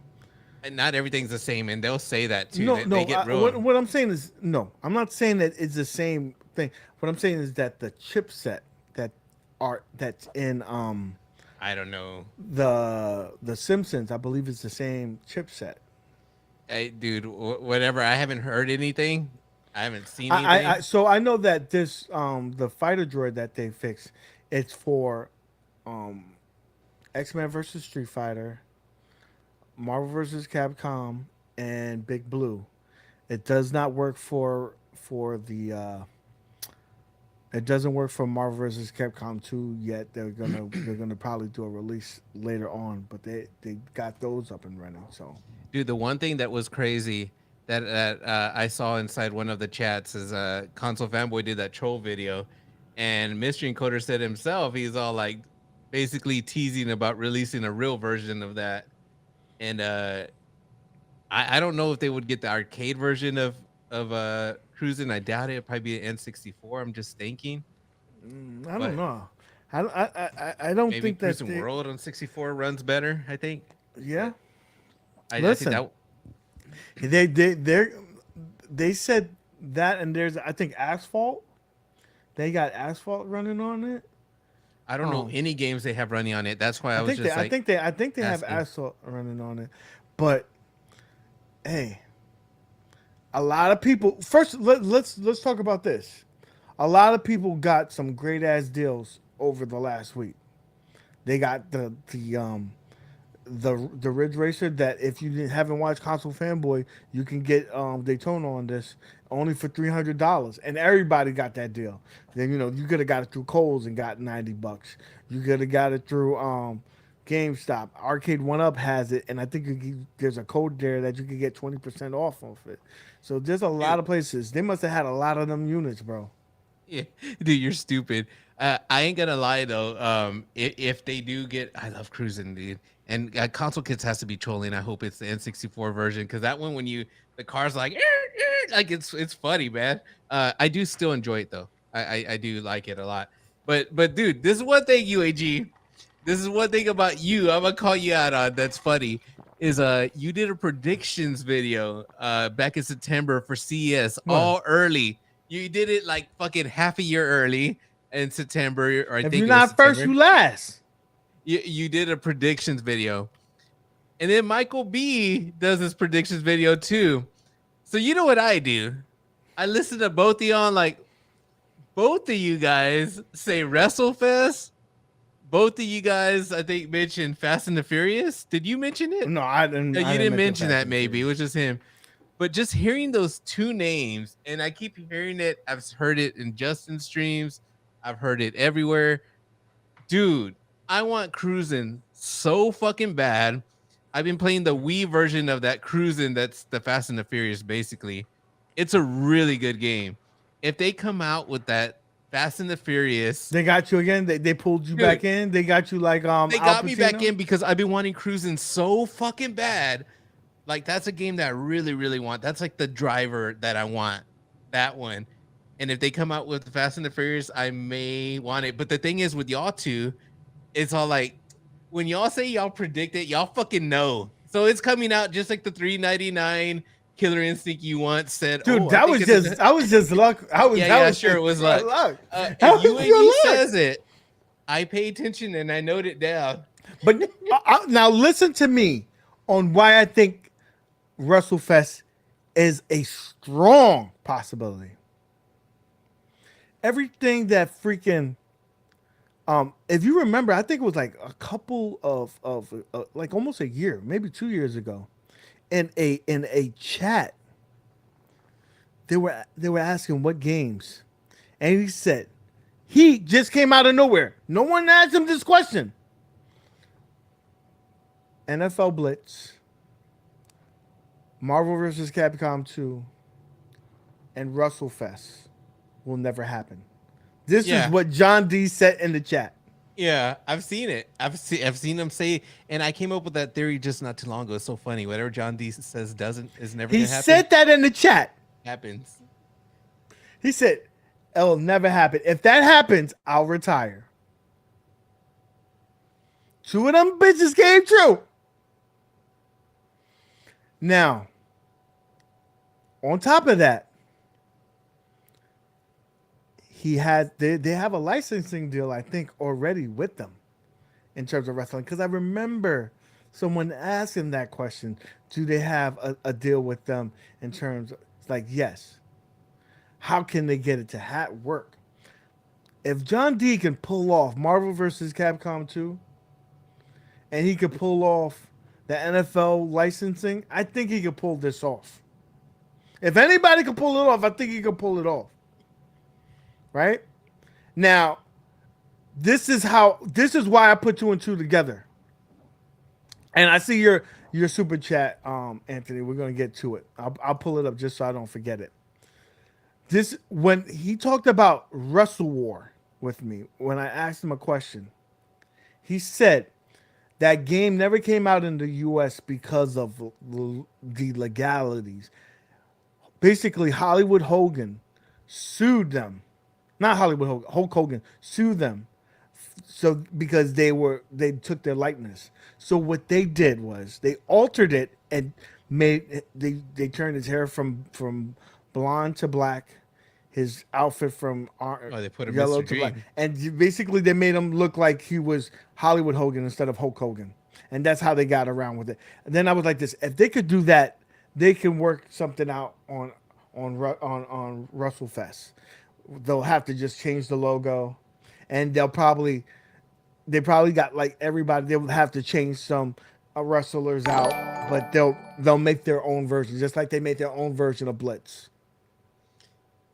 not everything's the same, and they'll say that too. They get what I'm saying is, no, I'm not saying that it's the same thing. What I'm saying is that the chipset that's in I don't know, the Simpsons, I believe it's the same chipset. Hey, dude, whatever. I haven't heard anything. I haven't seen anything. So I know that this the fighter droid that they fixed, it's for X-Men versus Street Fighter, Marvel versus Capcom, and Big Blue. It does not work for the. It doesn't work for Marvel vs. Capcom 2 yet. They're gonna probably do a release later on, but they got those up and running. So, dude, the one thing that was crazy that I saw inside one of the chats is Console Fanboy did that troll video, and Mystery Encoder said himself, he's all like basically teasing about releasing a real version of that, and I don't know if they would get the arcade version of Cruising. I doubt it. It'd probably be an N64. I'm just thinking, I don't but know. I don't maybe think that Cruising World on 64 runs better. I think, yeah. but I think Listen, that they said that, and there's I think Asphalt. They got Asphalt running on it. I don't know any games they have running on it. That's why I was just like I think they have asking. Asphalt running on it. But hey, a lot of people. First, let's talk about this. A lot of people got some great ass deals over the last week. They got the Ridge Racer that if you haven't watched Console Fanboy, you can get Daytona on this only for $300, and everybody got that deal. Then you could have got it through Kohl's and got $90. You could have got it through GameStop. Arcade1up has it, and I think there's a code there that you can get 20% off of it. So there's a lot Dude, of places. They must have had a lot of them units, bro. yeah, dude, you're stupid. I ain't gonna lie though. If they do get, I love Cruising, dude. And console kids has to be trolling. I hope it's the N64 version because that one when the car's like like it's funny, man. I do still enjoy it though. I do like it a lot. But dude, this is one thing, UAG. This is one thing about you. I'm gonna call you out on. That's funny. Is you did a predictions video back in September for CES all early. You did it like fucking half a year early in September, or I If think you're it was not first, September. you last. You did a predictions video, and then Michael B does this predictions video too. So you know what I do? I listen to both of y'all. Like both of you guys say WrestleFest. Both of you guys, I think, mentioned Fast and the Furious. Did you mention it? No, I didn't. No, I you didn't didn't mention Fast that. and Maybe it Furious. was just him. But just hearing those two names, and I keep hearing it. I've heard it in Justin's streams. I've heard it everywhere. Dude, I want Cruising so fucking bad. I've been playing the Wii version of that Cruising. That's the Fast and the Furious, basically. It's a really good game. If they come out with that Fast and the Furious, They got you again. They pulled you dude, back in. They got you like they Al got me back Pacino? in because I've been wanting Cruising so fucking bad. Like that's a game that I really, really want. That's like the driver that I want. That one. And if they come out with Fast and the Furious, I may want it. But the thing is with y'all two, it's all like when y'all say y'all predict it, y'all fucking know. So it's coming out just like the $3.99 Killer Instinct you once said. Dude, Oh, I think I was just luck. yeah, sure, it was luck. That If was UAB your luck. says it, I pay attention and I note it down. But now listen to me on why I think WrestleFest is a strong possibility. Everything that freaking if you remember, I think it was like a couple of like almost a year, maybe 2 years ago, in a chat, they were asking what games, and he just came out of nowhere. No one asked him this question. NFL Blitz, Marvel vs. Capcom 2, and WrestleFest will never happen. This is what John D said in the chat. Yeah, I've seen it. I've seen them say, and I came up with that theory just not too long ago. It's so funny. Whatever John D says is never He gonna happen. said that in the chat. Happens. He said it'll never happen. If that happens, I'll retire. Two of them bitches came true. Now, on top of that, they have a licensing deal, I think, already with them in terms of wrestling. Because I remember someone asking that question: do they have a deal with them in terms of, it's like, yes. How can they get it to work? If John D can pull off Marvel vs. Capcom 2, and he could pull off the NFL licensing, I think he could pull this off. If anybody can pull it off, I think he can pull it off. Right? Now, this is why I put two and two together. And I see your super chat, Anthony. We're gonna get to it. I'll pull it up just so I don't forget it. When he talked about Wrestle War with me, when I asked him a question, he said That game never came out in the U.S. because of the legalities. Basically, Hollywood Hogan sued them. Not Hollywood Hogan. Hulk Hogan sued them. So because they took their likeness. So what they did was they altered it and they turned his hair from blonde to black, his outfit from they put a yellow Mr. to black, Green. and basically they made him look like he was Hollywood Hogan instead of Hulk Hogan, and that's how they got around with it. And then I was like, this: if they could do that, they can work something out on Russell Fest. They'll have to just change the logo, and they probably got like everybody. They'll have to change some wrestlers out, but they'll make their own version, just like they made their own version of Blitz.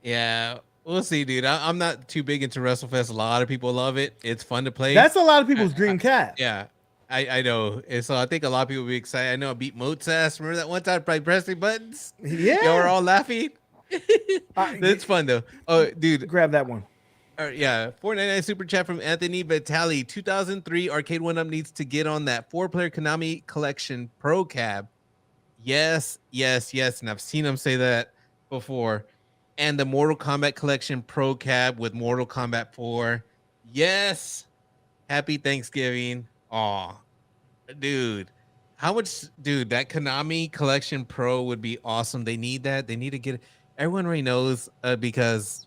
Yeah, we'll see, dude. I'm not too big into WrestleFest. A lot of people love it. It's fun to play. That's a lot of people's dream cat. Yeah, I know. And so I think a lot of people will be excited. I know I beat Moat's ass. Remember that one time by pressing buttons? Yeah. Y'all were all laughing. That's fun, though. Oh, dude. Grab that one. Yeah, 499 super chat from Anthony Vitali. 2003 Arcade1up needs to get on that 4-player Konami collection pro cab. Yes. And I've seen him say that before. And the Mortal Kombat collection pro cab with Mortal Kombat 4. Yes. Happy Thanksgiving. Aw, dude. How much, dude, that Konami collection pro would be awesome. They need that. They need to get it. Everyone already knows because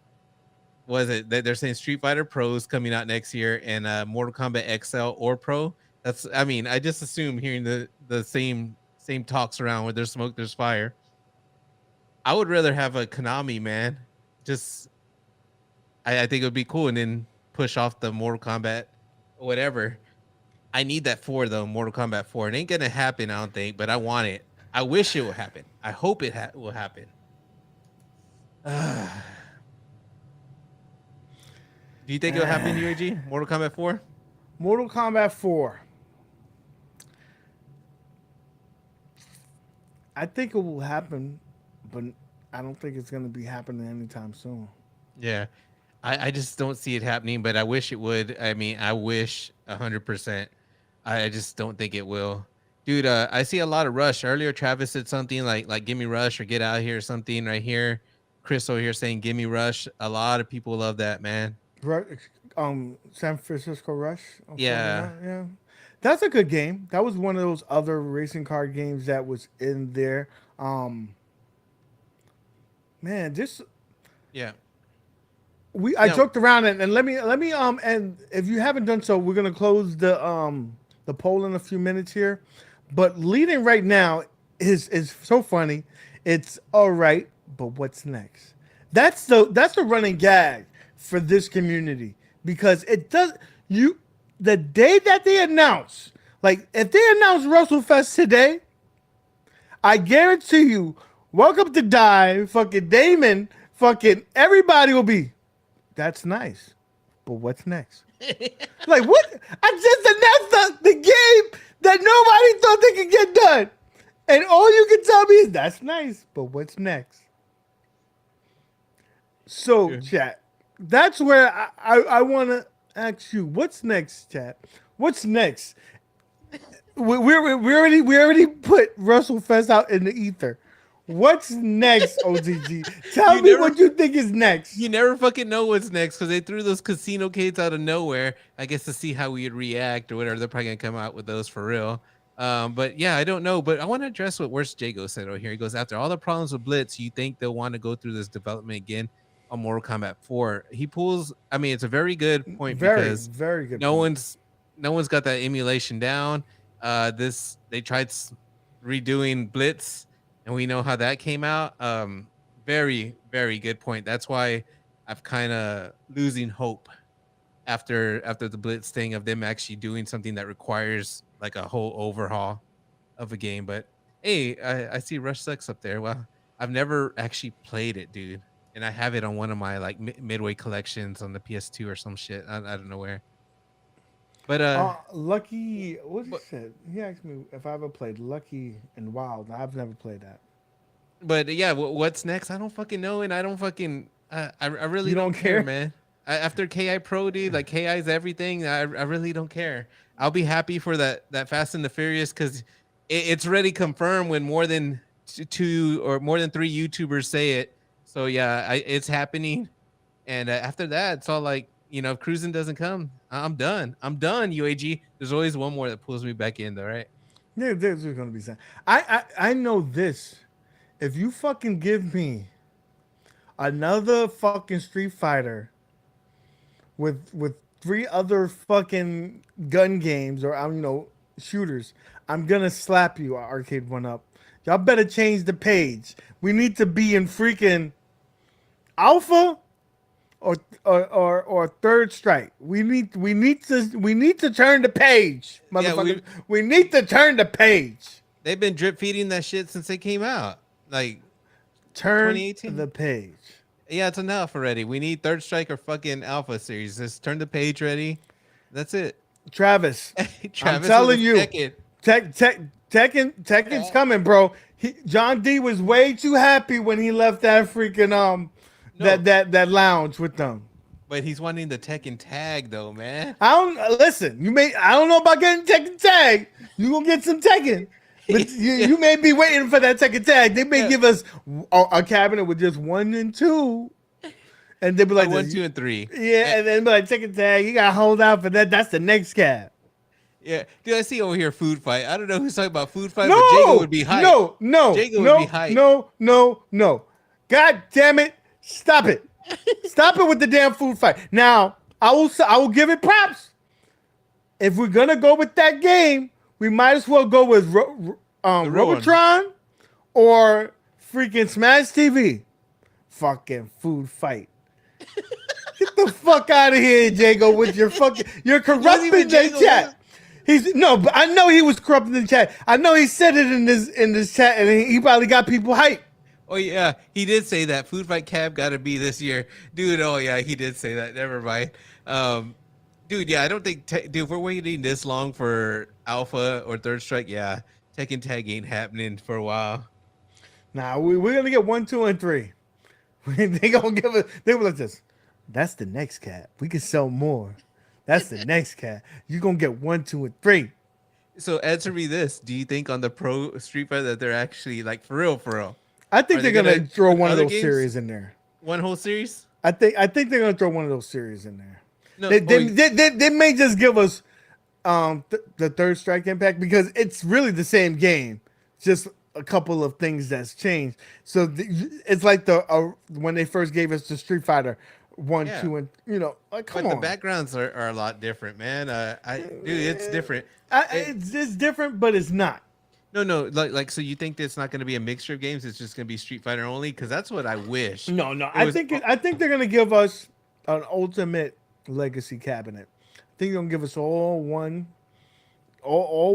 was it that they're saying Street Fighter Pro is coming out next year and Mortal Kombat XL or Pro. I just assume hearing the same talks around where there's smoke, there's fire. I would rather have a Konami, man. Just I think it would be cool and then push off the Mortal Kombat whatever. I need that 4 though, Mortal Kombat 4. It ain't gonna happen, I don't think, but I want it. I wish it would happen. I hope it will happen. Do you think it'll happen, UAG? Mortal Kombat 4? Mortal Kombat 4. I think it will happen, but I don't think it's going to be happening anytime soon. Yeah. I just don't see it happening, but I wish it would. I mean, I wish 100%. I just don't think it will. Dude, I see a lot of Rush. Earlier, Travis said something like "Give me Rush" or "Get out of here" or something right here. Chris over here saying "Give me Rush." A lot of people love that, man. San Francisco Rush. Yeah. That's a good game. That was one of those other racing car games that was in there. Man, this. Yeah. I joked around and let me and if you haven't done so, we're gonna close the poll in a few minutes here. But leading right now is so funny. It's all right, but what's next? That's the running gag for this community because it does the day that they announce, like if they announce WrestleFest today, I guarantee you, welcome to die, fucking Damon, fucking everybody will be. That's nice, but what's next? Like what? I just announced the game that nobody thought they could get done, and all you can tell me is that's nice, but what's next? So, chat, that's where I want to ask you, what's next, chat? What's next? We already put WrestleFest out in the ether. What's next, OTG? Tell me what you think is next. You never fucking know what's next because they threw those casino cades out of nowhere. I guess to see how we would react or whatever. They're probably gonna come out with those for real. But yeah, I don't know. But I want to address what Worst Jago said over here. He goes, after all the problems with Blitz, you think they'll want to go through this development again on Mortal Kombat 4? He pulls. I mean, it's a very good point because very good. No one's got that emulation down. They tried redoing Blitz. And we know how that came out. Very, very good point. That's why I've kind of losing hope after the Blitz thing of them actually doing something that requires like a whole overhaul of a game. But hey, I see Rush Sucks up there. Well, I've never actually played it, dude, and I have it on one of my like midway collections on the PS2 or some shit. I don't know where. But Lucky, what he said? He asked me if I ever played Lucky and Wild. I've never played that. But yeah, what's next? I don't fucking know, and I don't fucking. I really don't care, man. After KI Pro, dude, like KI's everything. I really don't care. I'll be happy for that Fast and the Furious because it's already confirmed when more than two or more than three YouTubers say it. So yeah, it's happening. And after that, it's all like, if cruising doesn't come, I'm done. I'm done. UAG. There's always one more that pulls me back in, though, right? Yeah, there's gonna be some. I know this. If you fucking give me another fucking Street Fighter with three other fucking gun games or shooters, I'm gonna slap you, Arcade1up. Y'all better change the page. We need to be in freaking Alpha or Third Strike. We need to turn the page, motherfucker. Yeah, we need to turn the page. They've been drip feeding that shit since they came out. Like turn 2018. the page. Yeah, it's enough already. We need Third Strike or fucking Alpha series. Just turn the page ready. That's it. Travis, I'm telling you, Tekken's coming, bro. John D was way too happy when he left that freaking that lounge with them. But he's wanting the Tekken tag though, man. I don't know about getting Tekken tag. You gonna get some Tekken. But you may be waiting for that Tekken tag. They may give us a cabinet with just 1 and 2. And they'll be like 1, 2, and 3. Yeah, and then be like Tekken tag. You gotta hold out for that. That's the next cab. Yeah, dude, I see over here food fight. I don't know who's talking about food fight, but Jago would be hyped. Jago would be hyped. No. God damn it. Stop it. Stop it with the damn food fight. Now, I will give it props. If we're gonna go with that game, we might as well go with Robotron or freaking Smash TV. Fucking food fight. Get the fuck out of here, Jago, with your corrupting the chat. But I know he was corrupting the chat. I know he said it in this chat, and he probably got people hyped. Oh yeah, he did say that food fight cab got to be this year, dude. Oh yeah, he did say that. Never mind, dude. Yeah, I don't think, dude. If we're waiting this long for Alpha or Third Strike, yeah, Tekken tag ain't happening for a while. Nah, we're gonna get 1, 2, and 3. They gonna give it. They were like this. That's the next cat. We can sell more. That's the next cat. You're gonna get 1, 2, and 3. So answer me this: do you think on the Pro Street Fighter that they're actually like for real? I think they're gonna throw one of those series in there. One whole series? I think they're gonna throw one of those series in there. No, they may just give us the Third Strike Impact because it's really the same game, just a couple of things that's changed. So it's like when they first gave us the Street Fighter 1, 2, and come on. The backgrounds are a lot different, man. Dude, it's different. It's different, but it's not. No, like so you think it's not going to be a mixture of games? It's just going to be Street Fighter only? Because that's what I wish. No. I think they're going to give us an ultimate legacy cabinet. I think they're going to give us all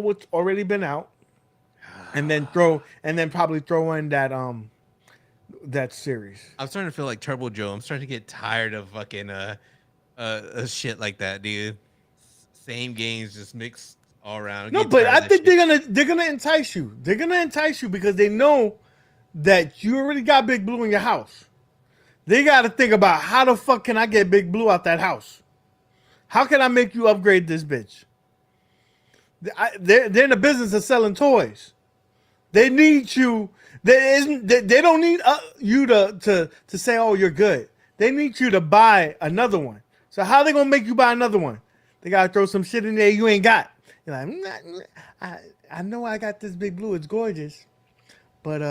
what's already been out, and then probably throw in that series. I'm starting to feel like Turbo Joe. I'm starting to get tired of fucking shit like that, dude. Same games, just mixed all around. No, but I think they're gonna entice you. They're gonna entice you because they know that you already got Big Blue in your house. They got to think about how the fuck can I get Big Blue out that house? How can I make you upgrade this bitch? They're in the business of selling toys. They need you. They don't need you to say, oh, you're good. They need you to buy another one. So how they gonna make you buy another one? They gotta throw some shit in there you ain't got. You're like, I know I got this Big Blue. It's gorgeous, but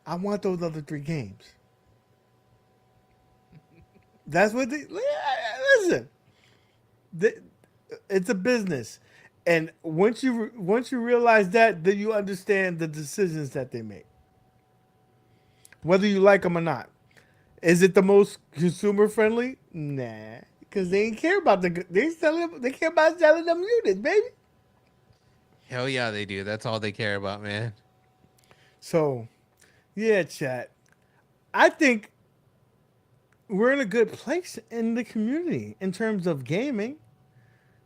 I want those other 3 games. That's what they listen. It's a business, and once you realize that, then you understand the decisions that they make, whether you like them or not. Is it the most consumer friendly? Nah, because they ain't care about they care about selling them units, baby. Hell yeah, they do. That's all they care about, man. So, yeah, chat. I think we're in a good place in the community in terms of gaming.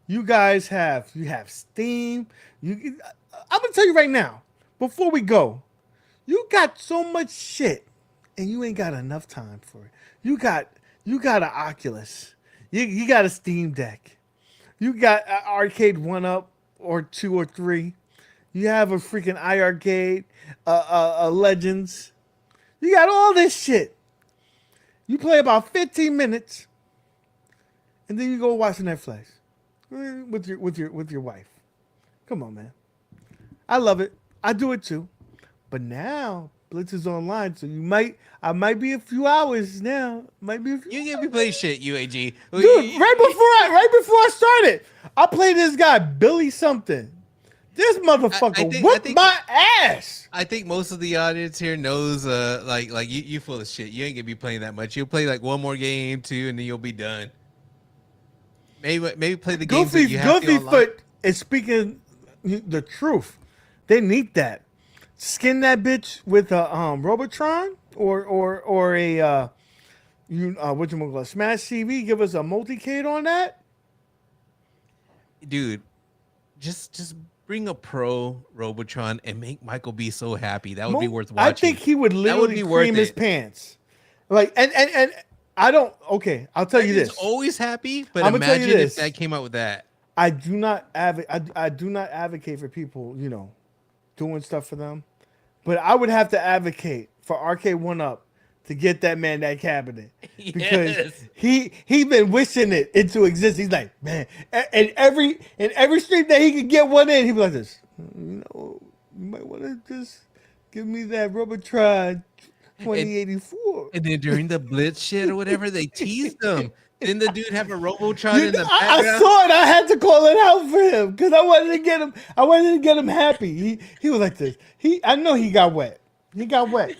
You guys have Steam. I'm gonna tell you right now, before we go, you got so much shit, and you ain't got enough time for it. You got an Oculus. You got a Steam Deck. You got Arcade1up or 2 or 3. You have a freaking iArcade, Legends. You got all this shit. You play about 15 minutes, and then you go watch Netflix with your wife. Come on, man. I love it. I do it too. But now Blitz is online, so I might be a few hours now. Might be a few. You get me play shit, UAG. Dude, right before I started, I played this guy Billy something. This motherfucker whipped my ass. I think most of the audience here knows, like you full of shit. You ain't gonna be playing that much. You'll play like one more game, two, and then you'll be done. Maybe play the games that you have to online. Foot is speaking the truth. They need that. Skin that bitch with a Robotron or a what you call Smash TV. Give us a multicade on that, dude. Just bring a pro Robotron and make Michael B so happy. That would be worth watching. I think he would literally cream his pants. Like and I don't. Okay, I'll tell you this. He's always happy, but imagine if that came out with that. I do not advocate for people, doing stuff for them, but I would have to advocate for Arcade1up to get that man that cabinet because he been wishing it into existence. He's like, man, and every stream that he could get one in, he be like this. You might want to just give me that Robotron 2084. And then during the Blitz shit or whatever, they teased him. Didn't the dude have a Robotron in the background? I saw it. I had to call it out for him because I wanted to get him. I wanted to get him happy. He was like this. I know he got wet. He got wet.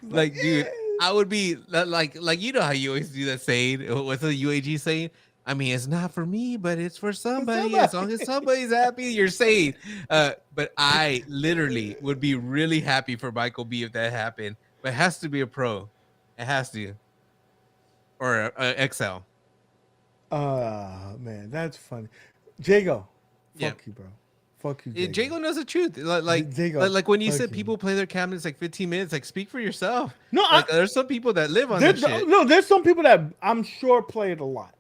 Like, dude, I would be like you know how you always do that saying. What's the UAG saying? I mean, it's not for me, but it's for somebody. As long as somebody's happy, you're safe. But I literally would be really happy for Michael B if that happened. But it has to be a pro. It has to. Or a XL. Man, that's funny. Jago, fuck you, bro. Fuck you, Jago. Jago knows the truth. Like when you said people play their cabinets like 15 minutes, like speak for yourself. No, there's some people that live on that shit. No, there's some people that I'm sure play it a lot.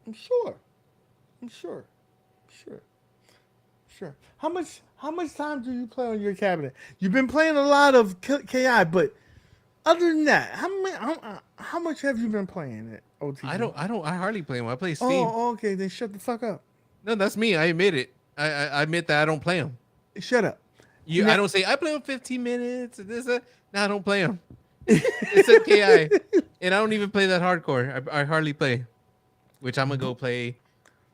I'm sure. How much time do you play on your cabinet? You've been playing a lot of KI, but other than that, how much have you been playing it? OTG? I hardly play them. I play Steam. Oh, okay. Then shut the fuck up. No, that's me. I admit it. I admit that I don't play them. Shut up. I don't say I play them 15 minutes. No, I don't play them. It's a KI, and I don't even play that hardcore. I hardly play, which I'm gonna go play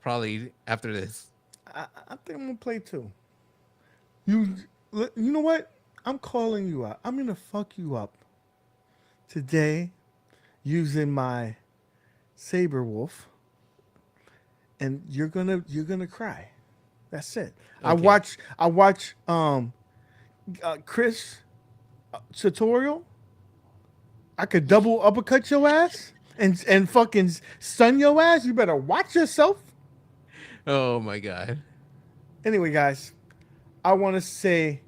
probably after this. I think I'm gonna play too. You know what? I'm calling you out. I'm gonna fuck you up today using my Saber Wolf, and you're gonna cry. That's it. Okay. I watch Chris tutorial. I could double uppercut your ass and fucking stun your ass. You better watch yourself. Oh my god. Anyway, guys, I want to say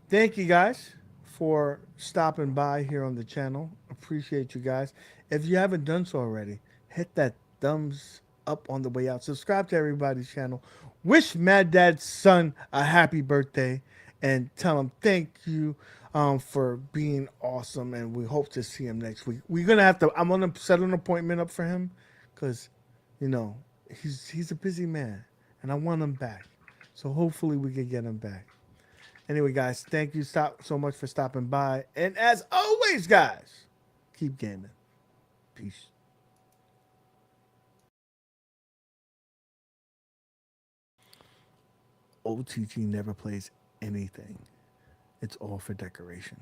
thank you guys for stopping by here on the channel. Appreciate you guys. If you haven't done so already, hit that thumbs up on the way out. Subscribe to everybody's channel. Wish MadDad's son a happy birthday and tell him thank you for being awesome, and we hope to see him next week. I'm gonna set an appointment up for him because he's a busy man and I want him back. So hopefully we can get him back. Anyway, guys, thank you so much for stopping by. And as always, guys, keep gaming. Peace. OTG never plays anything. It's all for decoration.